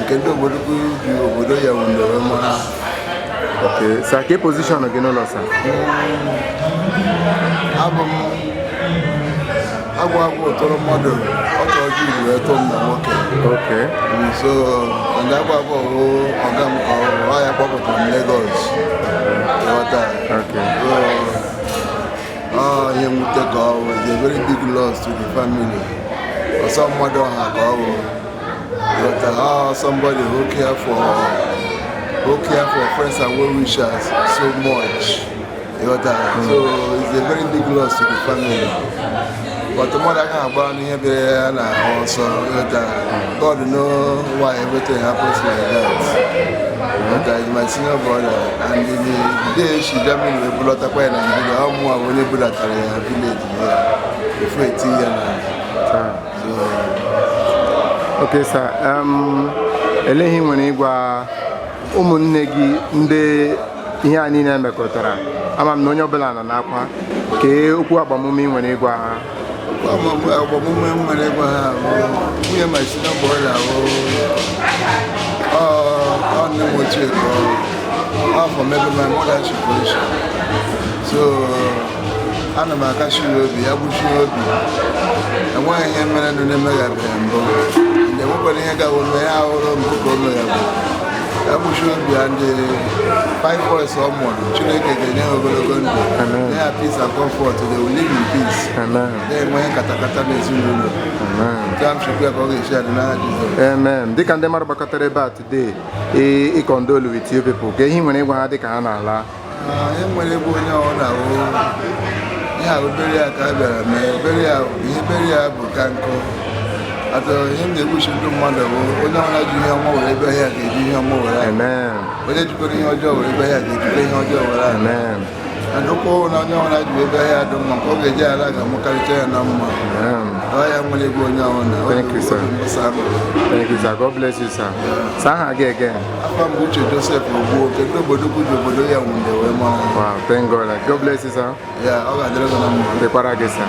Nke ndị Obodoukwu bi obodo ya wundere mara. Okay, sir, ke position gị n'ụlọ sir? Abam Agwagwu tọrọ mmadụ ọtọ ji wee tọọ m na nwoke. Okay. So, ndị Agwagwu ọga m ọ ya kpọpụtara m Lagos. Okay. Oh, he was a very big loss to the family. Or somebody somebody who care for friends and well-wishers so much. So it's a very big loss to the family. But the mother can't burn here and also God knows why everything happens like that. That is my senior brother, and the day she got me with a lot of pain, and how more when you put that village here before 18 years. Okay, sir. Elehi nwere ịgwa ụmụnne gị ndị ihe anyị na-emekọtara. Ama m na onye ọbụla nọ n'akwa kee okwu agbamume ị nwere ịgwa ha. Agbamume m nwere ịgwa ha nwunye my senior brother on the motor for maybe my mother situation. So I'm a cashier, I wish you and why I am a mega and the woman here got one way out of I wish you and the 5 boys or more. Children never go. They have peace and comfort, they will live in peace. They went katakata Zulu. Amen. They can demar bakatare today. He condole with you people. Get him when anyone had the canala. When they go now, yeah, very a cabin, very a bucanco. At him, they wish you to mother. When I do your more, they bear here, more. Amen. When you put in your job, they bear here, your job. Amen. and Oko na onye ọna ji ebe ya dị mma ọ ga-eji ala ga-amụkarịcha ya na mma. Ya nwere ego onye ahụ. Thank you, sir. Thank you, sir. God bless you, sir. Sir, again. After m Uche Joseph Ogbu, kedu Obodoukwu ji obodo ya nwunde wee mara. Wow, thank God. God bless you, sir. Yeah, ọ ga-adịrị gị na mma. Dịkwara gị, sir.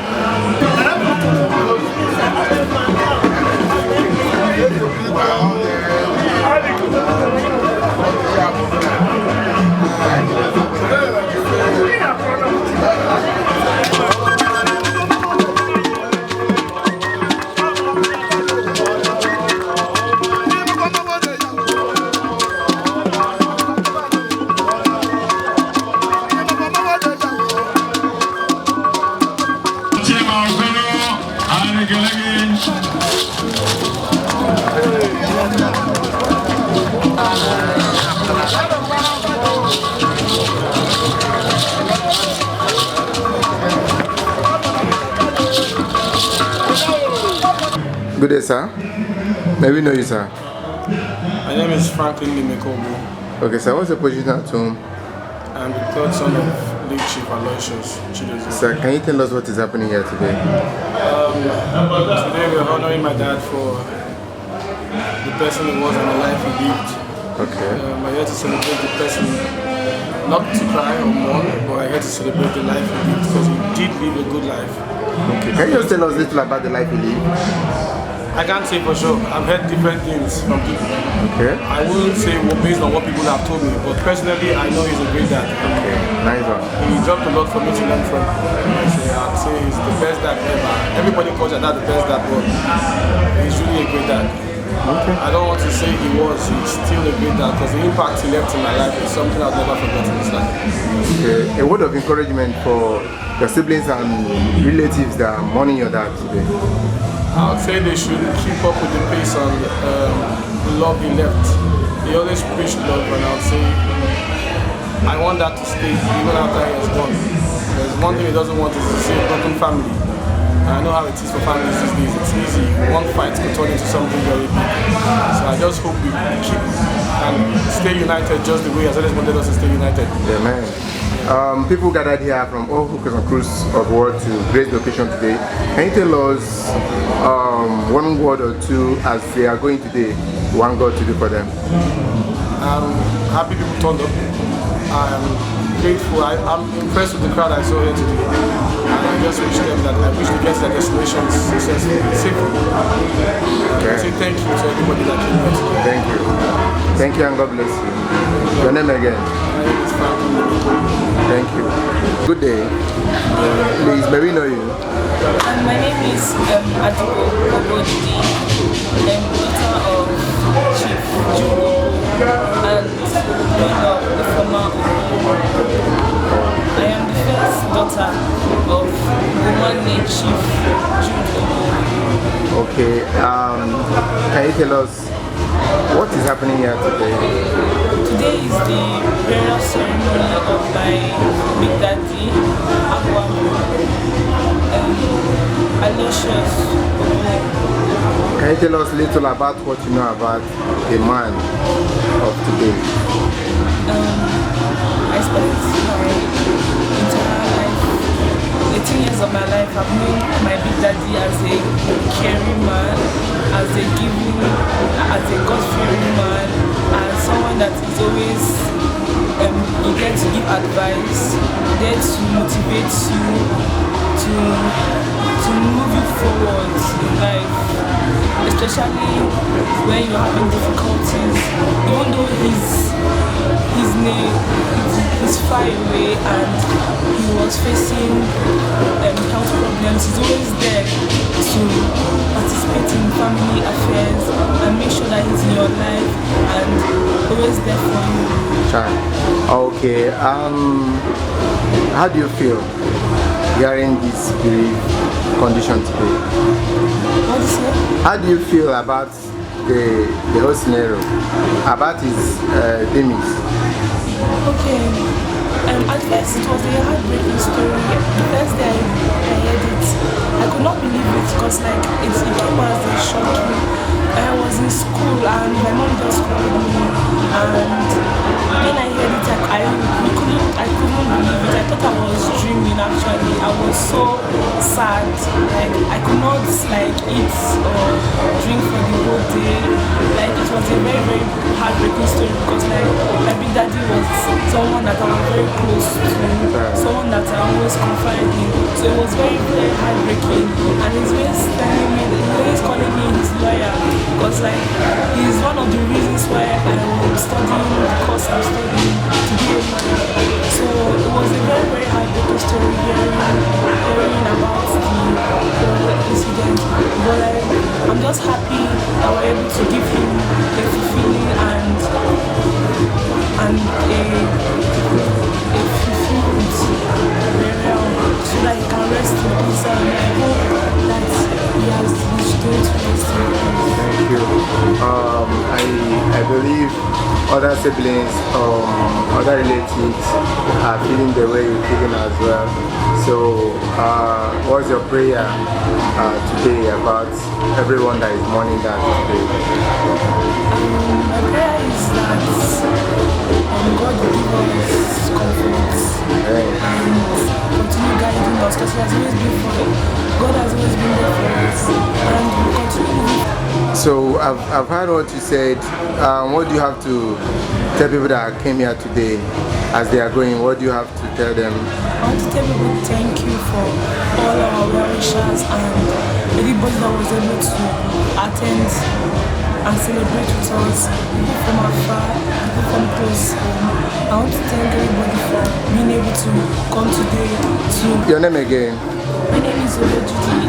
Good day, sir. May we know you, sir? My name is Franklin Ogbu. Okay, sir. What's your position at home? I'm the third son of late Chief Aloysius, Chidozie. Sir, can you tell us what is happening here today? Today we're honoring my dad for the person he was and the life he lived. Okay. I'm here to celebrate the person, not to cry or mourn, but I'm here to celebrate the life he lived because he did live a good life. Okay. Can you just tell us a little about the life he lived? I can't say for sure. I've heard different things from people. Okay. I wouldn't say based on what people have told me, but personally, I know he's a great dad. Okay, nice one. He dropped a lot for me to learn from. I'd say he's the best dad ever. Everybody calls your dad the best dad, but he's really a great dad. Okay. I don't want to say he's still a great dad because the impact he left in my life is something I've never forgotten in his life. Okay. A word of encouragement for your siblings and relatives that are mourning your dad today. I would say they should keep up with the pace and the love he left. He always preached love, and I would say I want that to stay even after he has gone. There's one thing he doesn't want is to see a broken family. And I know how it is for families these days. It's easy. One fight can turn into something very big. So I just hope we keep and stay united just the way as always wanted us to stay united. Yeah, man. People gathered here from all hookers and crews of the world to grace the occasion today. Can you tell us one word or two as they are going today, one God to do for them? I'm happy people turned up. I'm grateful. I'm impressed with the crowd I saw here today. And I just wish them that I wish they get to their destinations successfully, safely. Okay. I say thank you to everybody that came here today. Thank you. Thank you and God bless you. Your name again? My name is Franklin. Thank you. Good day. Please, may we know you? My name is Obodoukwu, daughter of Chief Chidozie and the former Ogbu. I am the first daughter of the one named Chief Chidozie. Okay. Can you tell us what is happening here today? Today is the burial ceremony of my big daddy, Aloysius. Can you tell us a little about what you know about the man of today? I spent my entire life, 18 years of my life, I've known my big daddy as a caring man, as a giving, as a God-fearing man, as someone that is always there to give advice, there to motivate you to move you forward in life, especially when you're having difficulties. Even though his name is far away and he was facing health problems, he's always there to participate in family affairs and make sure that he's in your life and always there for you. Okay, how do you feel hearing this condition today? What do you say? How do you feel about the whole scenario, about his demise? Okay, at first it was a heartbreaking story. The first day I heard it, I could not believe it because it came as a shock. I was in school and my mom just called me, and when I heard it, I couldn't believe it. I thought I was so sad. Like I could not like eat or drink for the whole day. Like it was a very, very heartbreaking story because like my big daddy was someone that I was very close to, someone that I always confided in. So it was very, very heartbreaking. And he's always telling me, he's always calling me his lawyer because like he's one of the reasons why I'm studying the course I'm studying to be a lawyer. So it was a very, very heartbreaking story hearing about the incident. But like, I'm just happy that we're able to give him a fulfilling and a fulfilled burial so that he can rest in peace, and I hope that he's going to rest in peace. Thank you. I believe other siblings, other relatives are feeling the way you're feeling as well. So, what's your prayer today about everyone that is mourning that today? My prayer is that God will give us comfort and continue guiding us because He has always been for us. God has always been there for us and will continue. So I've heard what you said. What do you have to tell people that came here today as they are going? What do you have to tell them? I want to tell people thank you for all our well-wishers and everybody that was able to attend and celebrate with us, people from afar, people from close home. I want to thank everybody for being able to come today to... Your name again? My name is Obodoukwu.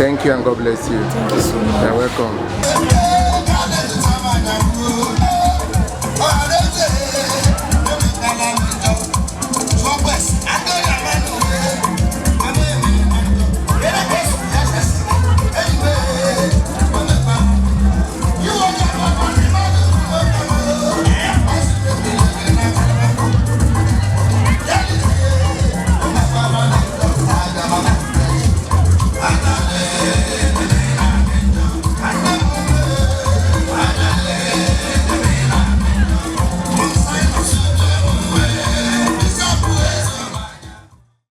Thank you and God bless you. Thank you so much. You're welcome.